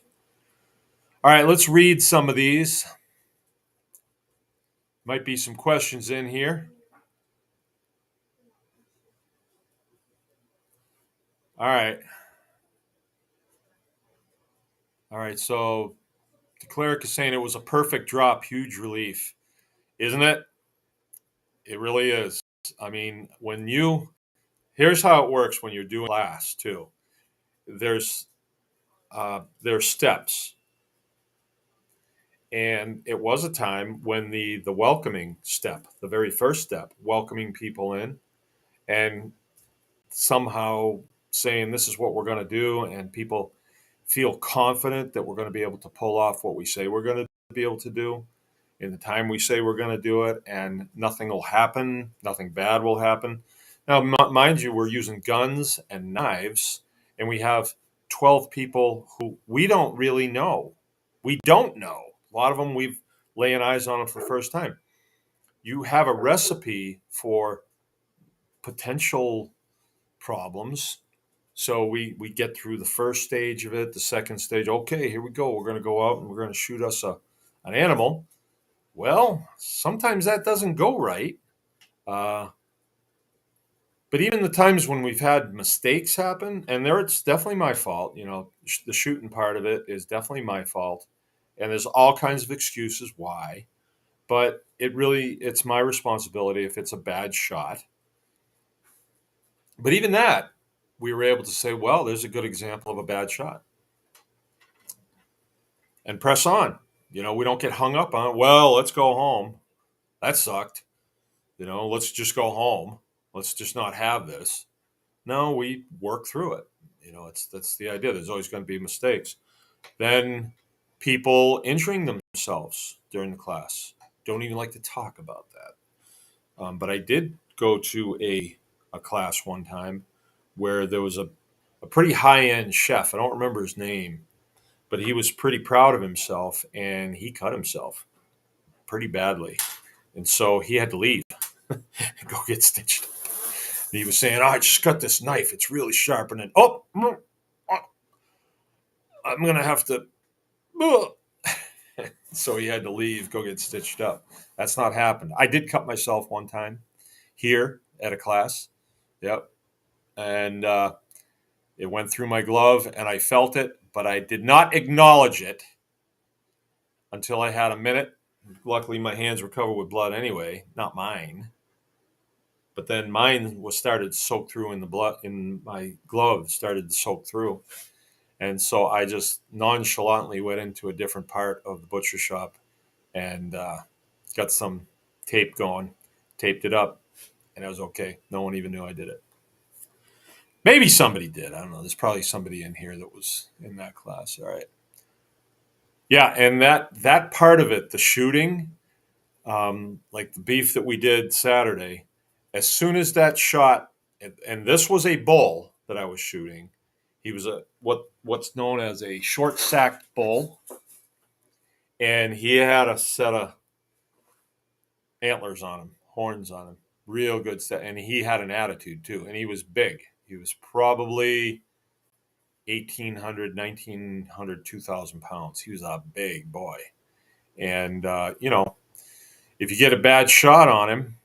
All right, let's read some of these. Might be some questions in here. All right. All right. So the cleric is saying it was a perfect drop, huge relief. Isn't it? It really is. I mean, here's how it works when you're doing class too. There's there's steps, and it was a time when the welcoming step, the very first step, welcoming people in, and somehow saying this is what we're going to do, and people feel confident that we're going to be able to pull off what we say we're going to be able to do in the time we say we're going to do it, and nothing will happen, nothing bad will happen. Now, mind you, we're using guns and knives, and we have 12 people who we don't really know. We don't know. A lot of them we've laying eyes on them for the first time. You have a recipe for potential problems. So we get through the first stage of it, the second stage. Okay, here we go. We're going to go out and we're going to shoot us an animal. Well, sometimes that doesn't go right. Uh, but even the times when we've had mistakes happen, and there it's definitely my fault. The shooting part of it is definitely my fault, and there's all kinds of excuses why. But it's my responsibility if it's a bad shot. But even that, we were able to say, well, there's a good example of a bad shot, and press on. We don't get hung up on, well, let's go home. That sucked. Let's just go home. Let's just not have this. No, we work through it. That's the idea. There's always going to be mistakes. Then people injuring themselves during the class. Don't even like to talk about that. But I did go to a class one time where there was a pretty high end chef. I don't remember his name, but he was pretty proud of himself, and he cut himself pretty badly. And so he had to leave and go get stitched. And he was saying, I just cut this knife. It's really sharp. And then, I'm going to have to. So he had to leave, go get stitched up. That's not happened. I did cut myself one time here at a class. Yep. And it went through my glove and I felt it, but I did not acknowledge it until I had a minute. Luckily, my hands were covered with blood anyway, not mine. But then mine was started to soak through in the blood, in my glove started to soak through. And so I just nonchalantly went into a different part of the butcher shop and got some tape going, taped it up, and it was okay. No one even knew I did it. Maybe somebody did. I don't know. There's probably somebody in here that was in that class. All right. Yeah, and that part of it, the shooting, like the beef that we did Saturday, as soon as that shot, and this was a bull that I was shooting. He was what's known as a short sacked bull, and he had a set of antlers on him, horns on him, real good set, and he had an attitude too, and he was big. He was probably 1,800, 1,900, 2,000 pounds. He was a big boy, and if you get a bad shot on him,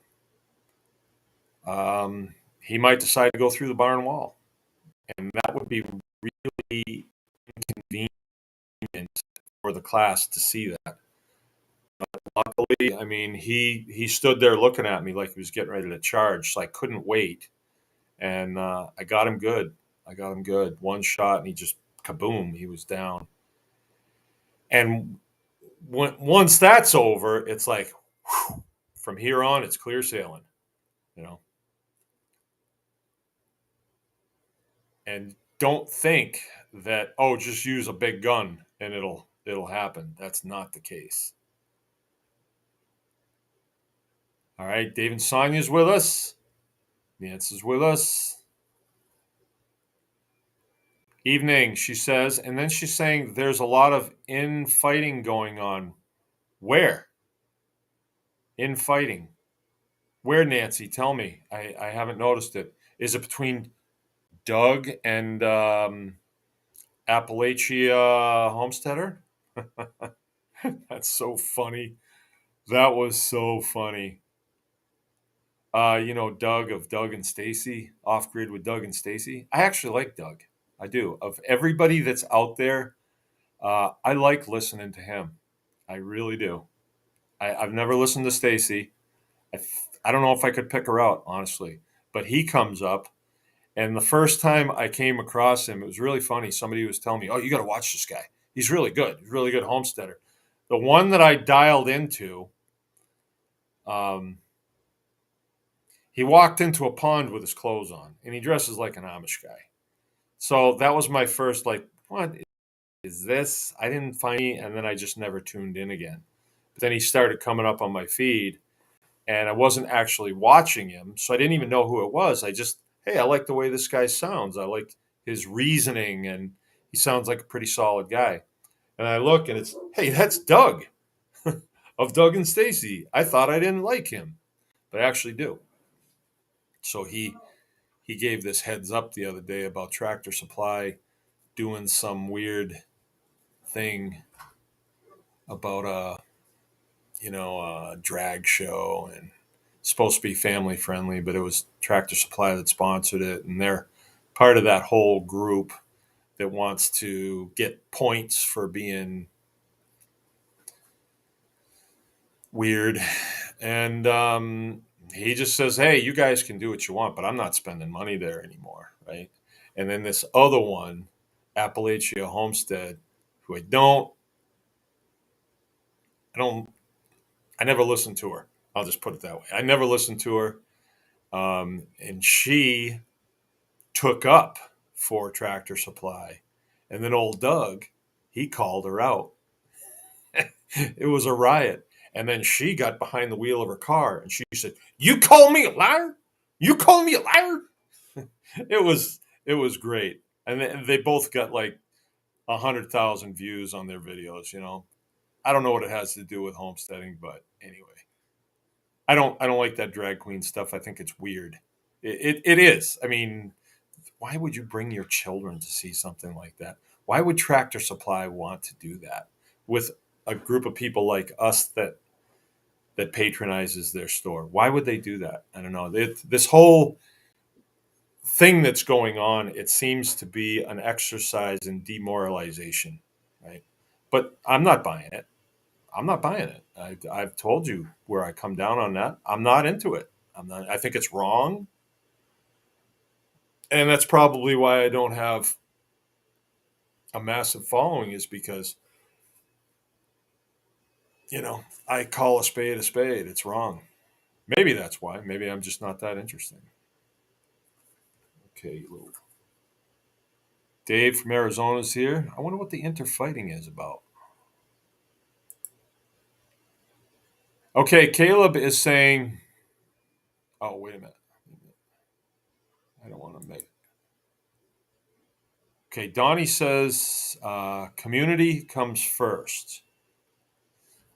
he might decide to go through the barn wall, and that would be really inconvenient for the class to see that. Luckily, I mean, he stood there looking at me like he was getting ready to charge, so I couldn't wait, and I got him good. I got him good. One shot, and he just kaboom, he was down. And once that's over, it's like whew, from here on, it's clear sailing, you know. And don't think that just use a big gun and it'll happen. That's not the case. All right, Dave and Sonia's with us. Nancy's with us. Evening, she says, and then she's saying there's a lot of infighting going on. Where? Infighting. Where, Nancy? Tell me. I haven't noticed it. Is it between Doug and Appalachia Homesteader? That's so funny. That was so funny. Doug of Doug and Stacy, Off Grid with Doug and Stacy. I actually like Doug. I do. Of everybody that's out there, I like listening to him. I really do. I've never listened to Stacy. I don't know if I could pick her out, honestly. But he comes up, and the first time I came across him, it was really funny. Somebody was telling me, "Oh, you got to watch this guy. He's really good. He's a really good homesteader." The one that I dialed into, um, he walked into a pond with his clothes on, and he dresses like an Amish guy. So that was my first, like, what is this? I didn't find any, and then I just never tuned in again. But then he started coming up on my feed, and I wasn't actually watching him, so I didn't even know who it was. I just, hey, I like the way this guy sounds. I like his reasoning, and he sounds like a pretty solid guy. And I look, and it's, hey, that's Doug of Doug and Stacy. I thought I didn't like him, but I actually do. So he gave this heads up the other day about Tractor Supply doing some weird thing about a drag show, and it's supposed to be family friendly, but it was Tractor Supply that sponsored it, and they're part of that whole group that wants to get points for being weird. And he just says, "Hey, you guys can do what you want, but I'm not spending money there anymore," right? And then this other one, Appalachia Homestead, who I don't, I never listened to her. I'll just put it that way. I never listened to her. And she took up for Tractor Supply. And then old Doug, he called her out. It was a riot. And then she got behind the wheel of her car and she said, "You call me a liar? You call me a liar?" It was great. And they both got like 100,000 views on their videos. I don't know what it has to do with homesteading, but anyway. I don't like that drag queen stuff. I think it's weird. It is. I mean, why would you bring your children to see something like that? Why would Tractor Supply want to do that with a group of people like us that patronizes their store? Why would they do that? I don't know. This whole thing that's going on, it seems to be an exercise in demoralization, right? But I'm not buying it. I'm not buying it. I've told you where I come down on that. I'm not into it. I'm not. I think it's wrong, and that's probably why I don't have a massive following. Is because I call a spade a spade. It's wrong. Maybe that's why. Maybe I'm just not that interesting. Okay, little Dave from Arizona is here. I wonder what the interfighting is about. Okay, Caleb is saying. Oh, wait a minute. I don't want to make. Okay, Donnie says community comes first.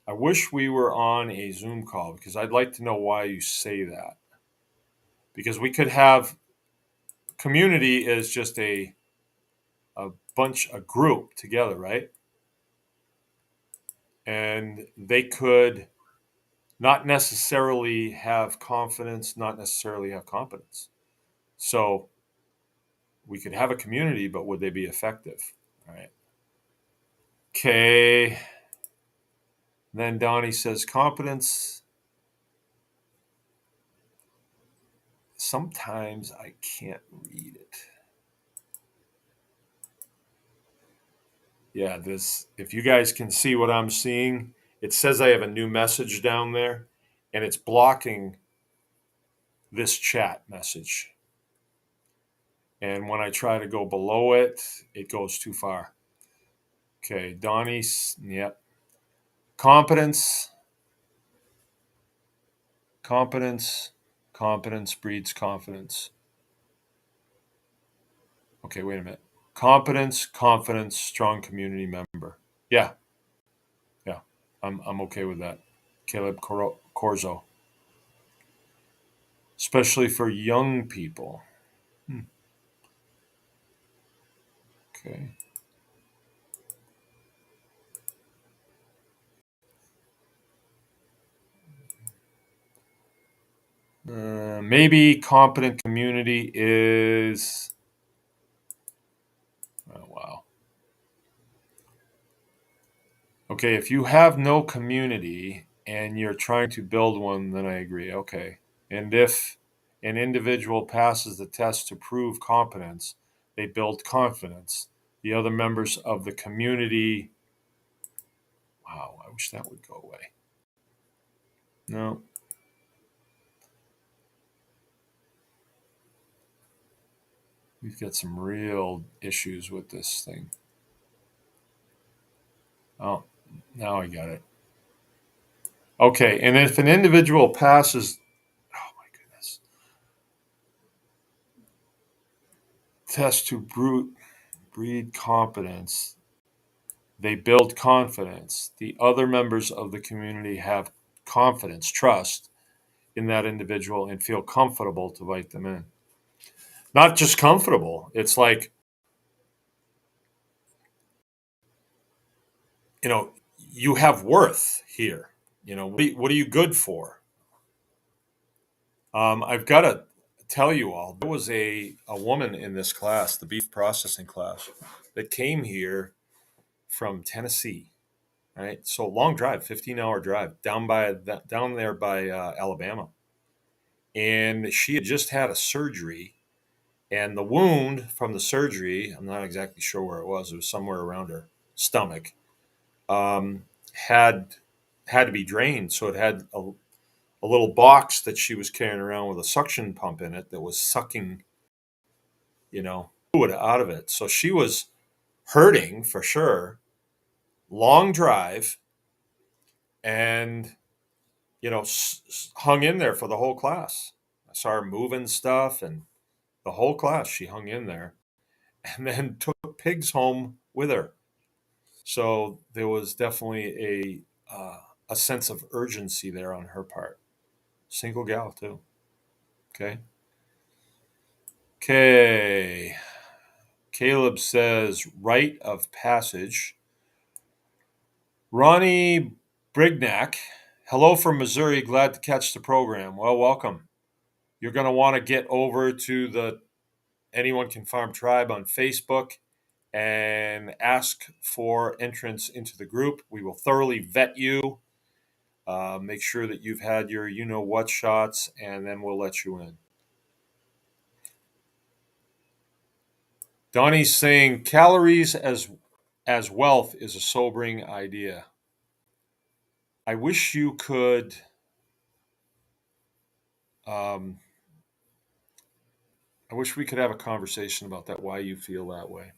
I wish we were on a Zoom call because I'd like to know why you say that. Because we could have community is just a group together, right? And they could not necessarily have confidence, not necessarily have competence. So we could have a community, but would they be effective? All right. Okay. Then Donnie says competence. Sometimes I can't read it. Yeah, this, if you guys can see what I'm seeing, it says I have a new message down there and it's blocking this chat message. And when I try to go below it, it goes too far. Okay, Donnie's, yep. Competence, competence, competence breeds confidence. Okay, wait a minute. Competence, confidence, strong community member. Yeah, yeah. I'm okay with that. Caleb Corzo. Especially for young people. Hmm, okay. Maybe competent community is. Oh, wow. Okay, if you have no community and you're trying to build one, then I agree. Okay. And if an individual passes the test to prove competence, they build confidence. The other members of the community, wow, I wish that would go away. No, we've got some real issues with this thing. Oh, now I got it. Okay, and if an individual passes, oh my goodness, test to breed competence, they build confidence. The other members of the community have confidence, trust in that individual, and feel comfortable to invite them in. Not just comfortable, it's like, you know, you have worth here. You know, what are you good for? I've got to tell you all, there was a woman in this class, the beef processing class, that came here from Tennessee. Right, so long drive, 15-hour drive down there by Alabama, and she had just had a surgery, and the wound from the surgery, I'm not exactly sure where it was. It was somewhere around her stomach. Um, had had to be drained, so it had a little box that she was carrying around with a suction pump in it that was sucking, fluid out of it. So she was hurting for sure. Long drive, and hung in there for the whole class. I saw her moving stuff, and the whole class she hung in there, and then took pigs home with her. So there was definitely a sense of urgency there on her part. Single gal too. Okay. Okay. Caleb says rite of passage. Ronnie Brignac, hello from Missouri. Glad to catch the program. Well, welcome. You're going to want to get over to the Anyone Can Farm Tribe on Facebook and ask for entrance into the group. We will thoroughly vet you, make sure that you've had your what shots, and then we'll let you in. Donnie's saying calories as wealth is a sobering idea. I wish you could. Um, I wish we could have a conversation about that. Why you feel that way?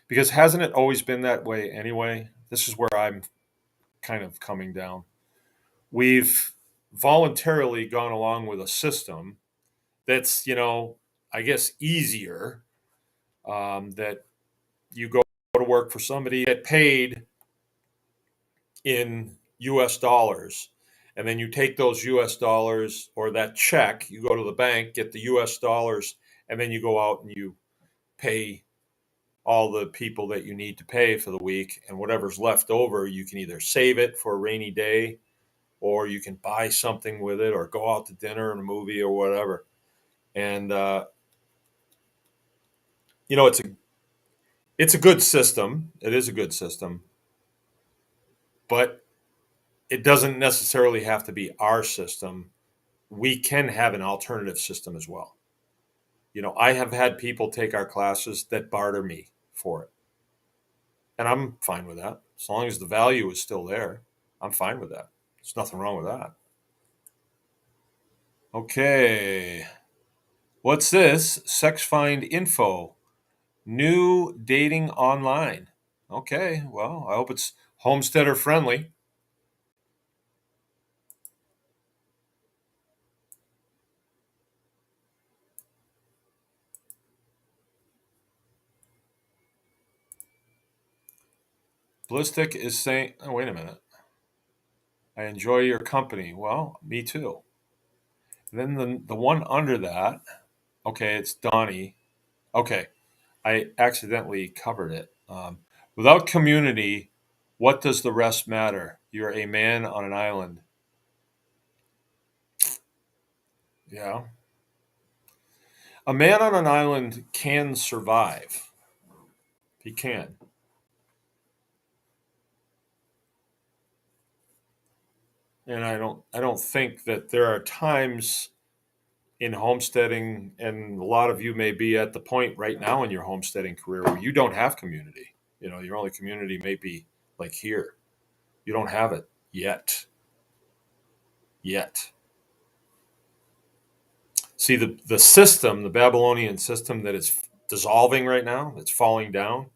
Because hasn't it always been that way anyway? This is where I'm kind of coming down. We've voluntarily gone along with a system that's, I guess easier. That you go to work for somebody, get paid in US dollars, and then you take those US dollars or that check, you go to the bank, get the US dollars, and then you go out and you pay all the people that you need to pay for the week. And whatever's left over, you can either save it for a rainy day, or you can buy something with it, or go out to dinner and a movie or whatever. And it's a good system. It is a good system, but it doesn't necessarily have to be our system. We can have an alternative system as well. I have had people take our classes that barter me for it, and I'm fine with that as long as the value is still there. I'm fine with that. There's nothing wrong with that. Okay. What's this? Sex find info. New dating online. Okay. Well, I hope it's homesteader friendly. Ballistic is saying, oh, wait a minute. I enjoy your company. Well, me too. Then the one under that, okay, it's Donnie. Okay, I accidentally covered it. Without community, what does the rest matter? You're a man on an island. Yeah. A man on an island can survive. He can. And I don't think that there are times in homesteading, and a lot of you may be at the point right now in your homesteading career where you don't have community. Your only community may be like here. You don't have it yet. Yet. See, the system, the Babylonian system that is dissolving right now, that's falling down,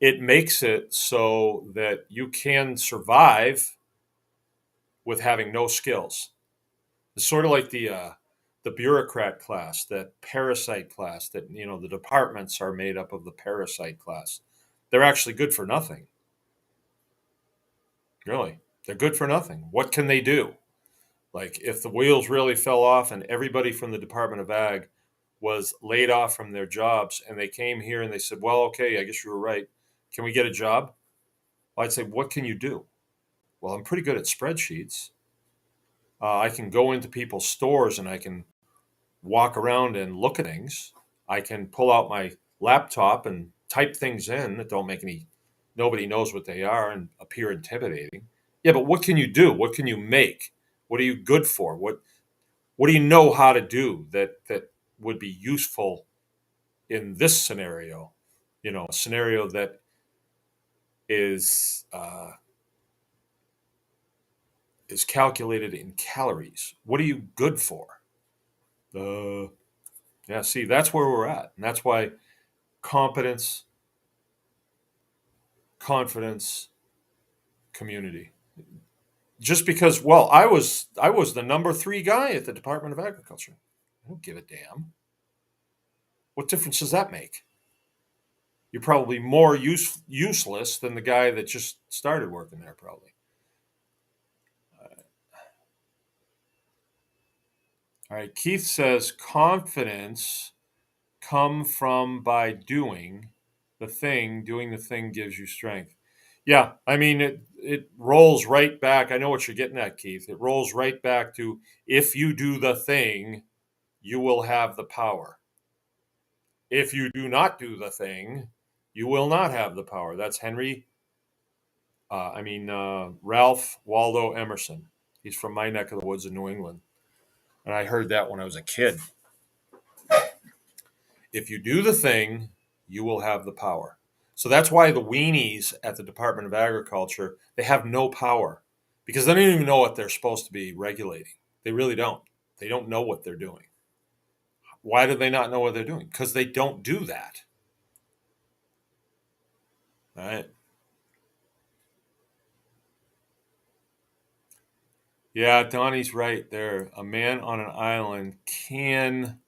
it makes it so that you can survive with having no skills. It's sort of like the bureaucrat class, that parasite class, that the departments are made up of the parasite class. They're actually good for nothing. Really, they're good for nothing. What can they do? Like if the wheels really fell off and everybody from the Department of Ag was laid off from their jobs and they came here and they said, well, okay, I guess you were right. Can we get a job? Well, I'd say, what can you do? Well, I'm pretty good at spreadsheets. I can go into people's stores and I can walk around and look at things. I can pull out my laptop and type things in that don't make any, nobody knows what they are and appear intimidating. Yeah, but what can you do? What can you make? What are you good for? What do you know how to do that would be useful in this scenario? A scenario that is calculated in calories. What are you good for? Yeah, see, that's where we're at, and that's why competence, confidence, community. Just because, well, I was the number 3 guy at the Department of Agriculture. I don't give a damn. What difference does that make? You're probably more useless than the guy that just started working there, probably. All right, Keith says confidence come from by doing the thing. Doing the thing gives you strength. Yeah, I mean it rolls right back. I know what you're getting at, Keith. It rolls right back to if you do the thing, you will have the power. If you do not do the thing, you will not have the power. That's Ralph Waldo Emerson. He's from my neck of the woods in New England. And I heard that when I was a kid. If you do the thing, you will have the power. So that's why the weenies at the Department of Agriculture, they have no power because they don't even know what they're supposed to be regulating. They really don't. They don't know what they're doing. Why do they not know what they're doing? Because they don't do that. All right. Yeah, Donnie's right there. A man on an island can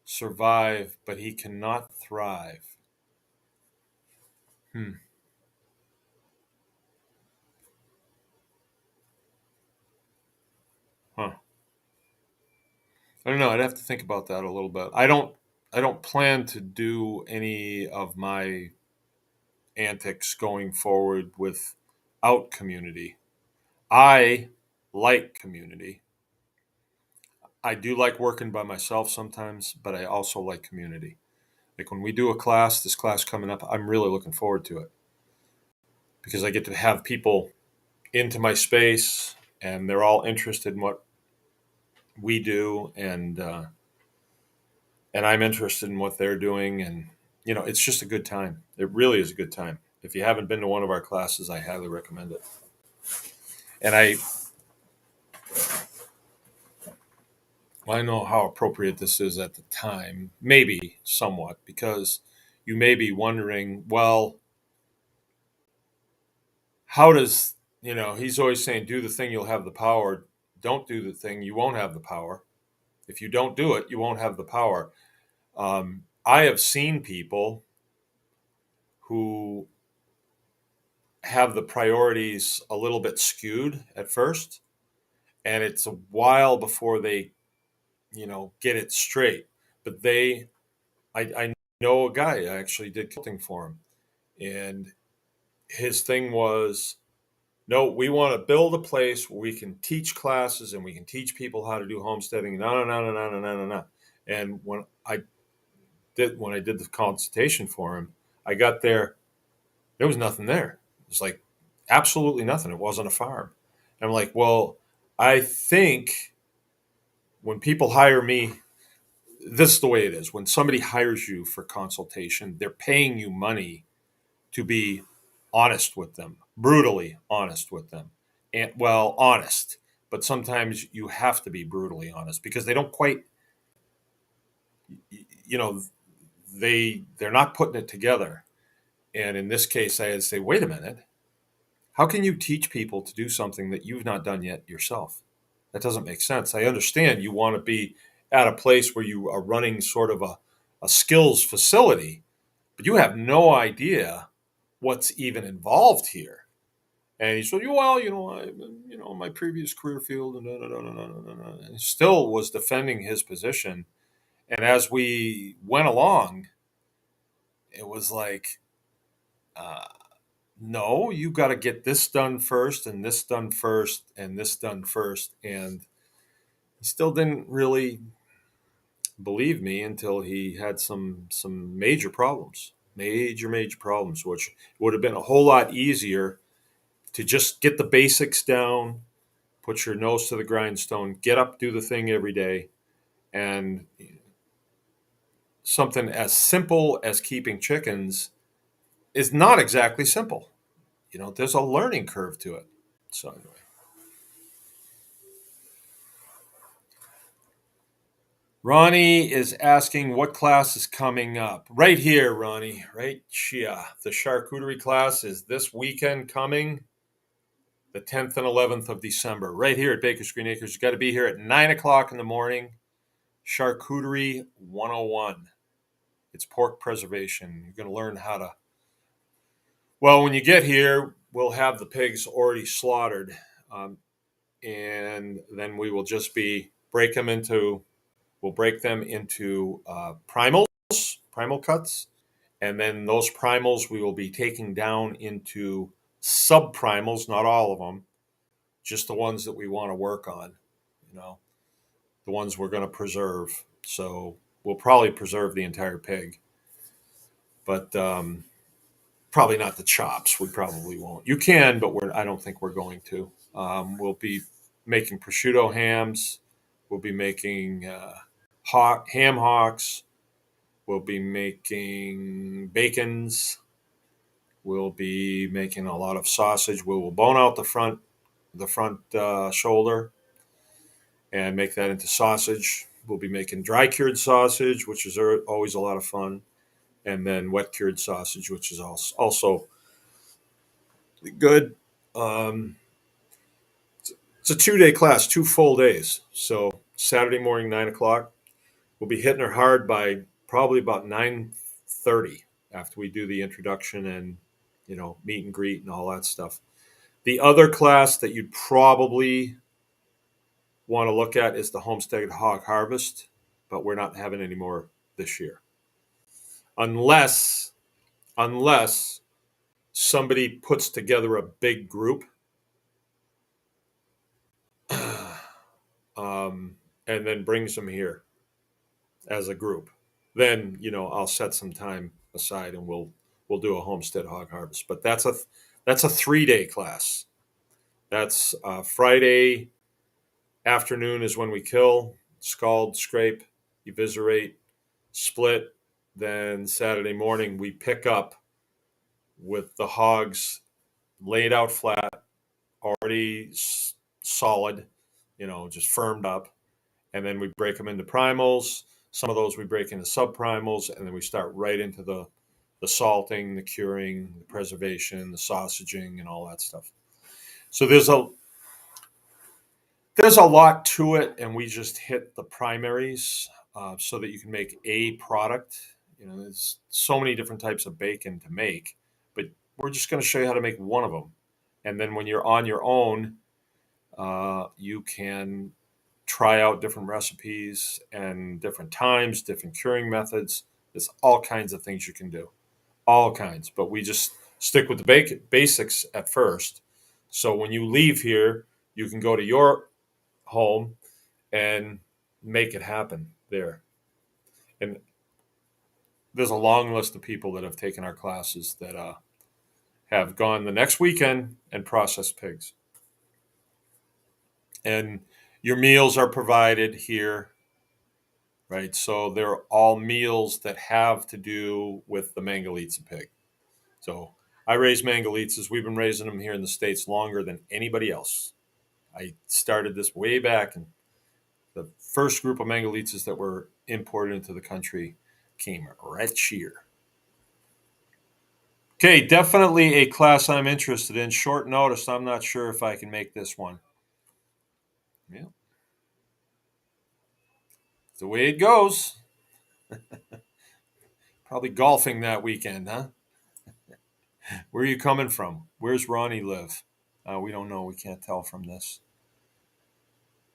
survive, but he cannot thrive. Hmm. Huh. I don't know. I'd have to think about that a little bit. I don't plan to do any of my antics going forward without community. I like community. I do like working by myself sometimes, but I also like community. Like when we do a class, this class coming up, I'm really looking forward to it because I get to have people into my space and they're all interested in what we do, and I'm interested in what they're doing, and it's just a good time. It really is a good time. If you haven't been to one of our classes, I highly recommend it. And I know how appropriate this is at the time, maybe somewhat, because you may be wondering, well, how does, he's always saying, do the thing, you'll have the power. Don't do the thing, you won't have the power. If you don't do it, you won't have the power. I have seen people who have the priorities a little bit skewed at first, and it's a while before they, get it straight. But I know a guy. I actually did consulting for him, and his thing was, no, we want to build a place where we can teach classes and we can teach people how to do homesteading. No, no, no, no, no, no, no, no. And when I did the consultation for him, I got there. There was nothing there. It was like absolutely nothing. It wasn't a farm. And I'm like, well, I think when people hire me, this is the way it is. When somebody hires you for consultation, they're paying you money to be honest with them, brutally honest with them. And well, honest, but sometimes you have to be brutally honest because they don't quite, you know, they're not putting it together. And in this case, I had to say, wait a minute, how can you teach people to do something that you've not done yet yourself? That doesn't make sense. I understand you want to be at a place where you are running sort of a skills facility, but you have no idea what's even involved here. And he said, well, my previous career field, and he still was defending his position. And as we went along, it was like, uh, no, you got to get this done first, and this done first, and this done first. And he still didn't really believe me until he had some major problems, major problems, which would have been a whole lot easier to just get the basics down, put your nose to the grindstone, get up, do the thing every day, and something as simple as keeping chickens is not exactly simple. There's a learning curve to it. So anyway. Ronnie is asking what class is coming up. Right here, Ronnie. Right here. The charcuterie class is this weekend coming, the 10th and 11th of December, right here at Baker's Green Acres. You got to be here at 9 o'clock in the morning. Charcuterie 101. It's pork preservation. You're going to learn how to. Well, when you get here, we'll have the pigs already slaughtered. And then we will just we'll break them into primal cuts. And then those primals we will be taking down into subprimals, not all of them, just the ones that we want to work on, you know, the ones we're going to preserve. So we'll probably preserve the entire pig, but probably not the chops. We probably won't. You can, but I don't think we're going to. We'll be making prosciutto hams. We'll be making ham hocks. We'll be making bacons. We'll be making a lot of sausage. We will bone out the front shoulder and make that into sausage. We'll be making dry cured sausage, which is always a lot of fun, and then wet cured sausage, which is also good. Um, it's a 2-day class, 2 full days. So Saturday morning, 9 o'clock. We'll be hitting her hard by probably about 9:30 after we do the introduction and meet and greet and all that stuff. The other class that you'd probably want to look at is the homestead hog harvest, but we're not having any more this year, unless somebody puts together a big group, and then brings them here as a group. Then I'll set some time aside and we'll do a homestead hog harvest. But that's a 3-day class. That's Friday afternoon is when we kill, scald, scrape, eviscerate, split. Then Saturday morning we pick up with the hogs laid out flat, already solid, just firmed up. And then we break them into primals. Some of those we break into subprimals, and then we start right into the salting, the curing, the preservation, the sausaging, and all that stuff. So there's a lot to it, and we just hit the primaries so that you can make a product. There's so many different types of bacon to make, but we're just going to show you how to make one of them. And then when you're on your own, you can try out different recipes and different times, different curing methods. There's all kinds of things you can do, all kinds. But we just stick with the basics at first. So when you leave here, you can go to your home and make it happen there. And there's a long list of people that have taken our classes that have gone the next weekend and processed pigs. And your meals are provided here, right? So they're all meals that have to do with the Mangalitsa pig. So I raise Mangalitzas. We've been raising them here in the States longer than anybody else. I started this way back, and the first group of Mangalitzas that were imported into the country came right here. Okay, definitely a class I'm interested in. Short notice, I'm not sure if I can make this one. Yeah. It's the way it goes. Probably golfing that weekend, huh? Where are you coming from? Where's Ronnie live? We don't know. We can't tell from this.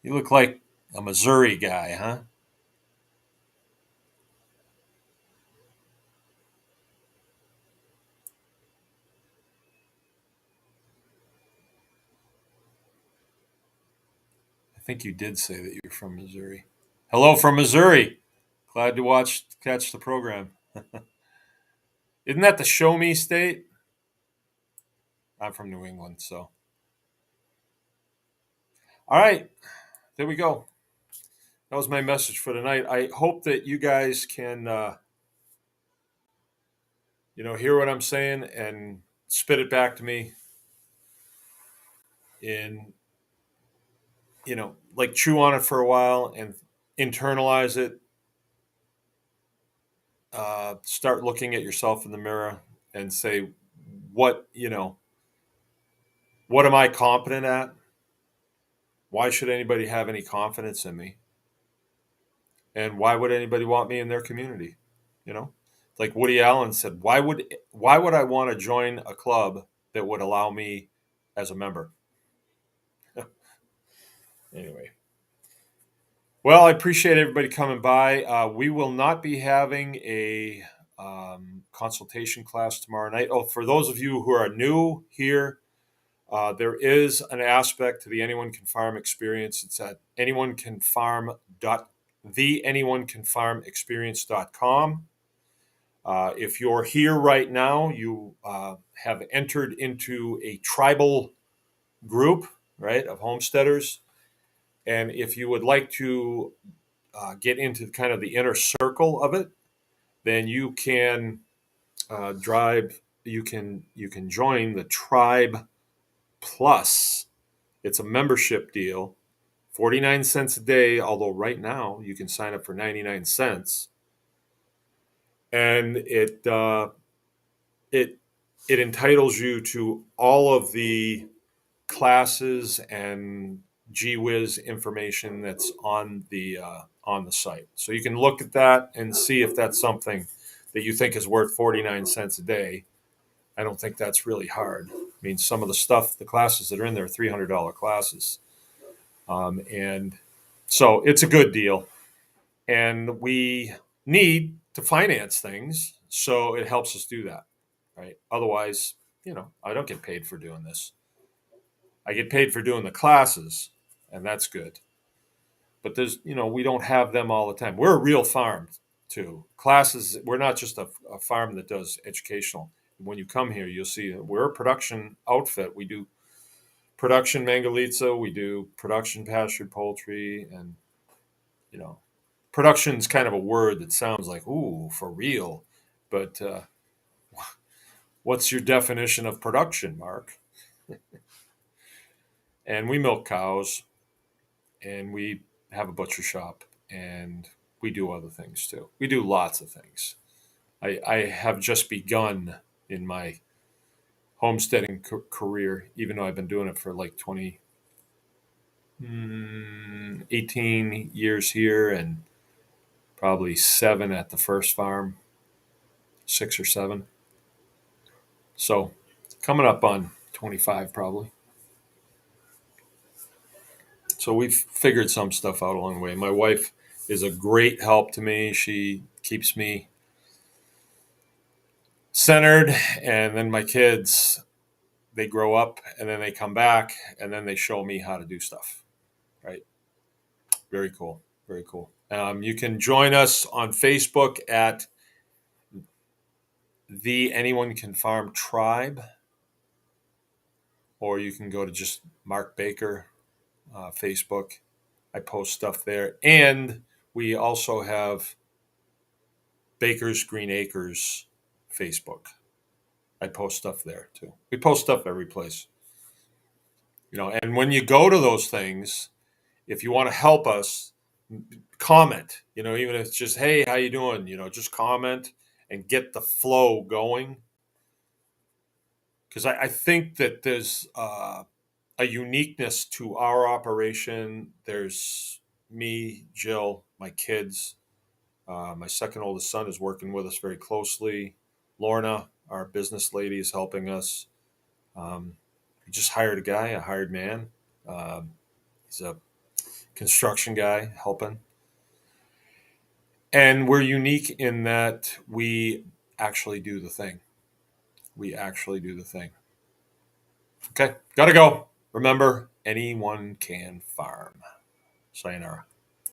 You look like a Missouri guy, huh? I think you did say that you're from Missouri. Hello from Missouri. Glad to catch the program. Isn't that the show me state? I'm from New England, so. All right, there we go. That was my message for tonight. I hope that you guys can, hear what I'm saying and spit it back to me in, like chew on it for a while and internalize it. Start looking at yourself in the mirror and say, what am I competent at? Why should anybody have any confidence in me? And why would anybody want me in their community? You know, like Woody Allen said, why would I want to join a club that would allow me as a member? Anyway, well, I appreciate everybody coming by. We will not be having a consultation class tomorrow night. Oh, for those of you who are new here, there is an aspect to the Anyone Can Farm experience. It's at anyonecanfarm.com. If you're here right now, you have entered into a tribal group, right, of homesteaders. And if you would like to get into kind of the inner circle of it, then you can you can join the Tribe Plus. It's a membership deal, 49 cents a day, although right now you can sign up for 99 cents. And it entitles you to all of the classes and gee whiz information that's on the site. So you can look at that and see if that's something that you think is worth 49 cents a day. I don't think that's really hard. I mean, some of the classes that are in there are $300 classes. And so it's a good deal. And we need to finance things, so it helps us do that, right? Otherwise, I don't get paid for doing this. I get paid for doing the classes, and that's good. But we don't have them all the time. We're a real farm, too. Classes, we're not just a farm that does educational. When you come here, you'll see we're a production outfit. We do production Mangalitsa, we do production pastured poultry, and production's kind of a word that sounds like, ooh, for real. But what's your definition of production, Mark? And we milk cows, and we have a butcher shop, and we do other things too. We do lots of things. I have just begun in my homesteading career, even though I've been doing it for like 18 years here and probably 7 at the first farm, 6 or 7. So coming up on 25 probably. So we've figured some stuff out along the way. My wife is a great help to me. She keeps me centered, and then my kids, they grow up and then they come back and then they show me how to do stuff. Right? Very cool. Very cool. You can join us on Facebook at the Anyone Can Farm Tribe, or you can go to just Mark Baker Facebook. I post stuff there, and we also have Baker's Green Acres Facebook. I post stuff there too. We post stuff every place, and when you go to those things, if you want to help us, comment. Even if it's just, hey, how you doing? Just comment and get the flow going. Because I think that there's a uniqueness to our operation. There's me, Jill, my kids. My second oldest son is working with us very closely. Lorna, our business lady, is helping us. We just hired a hired man. He's a construction guy helping. And we're unique in that we actually do the thing. We actually do the thing. Okay, gotta go. Remember, anyone can farm. Sayonara.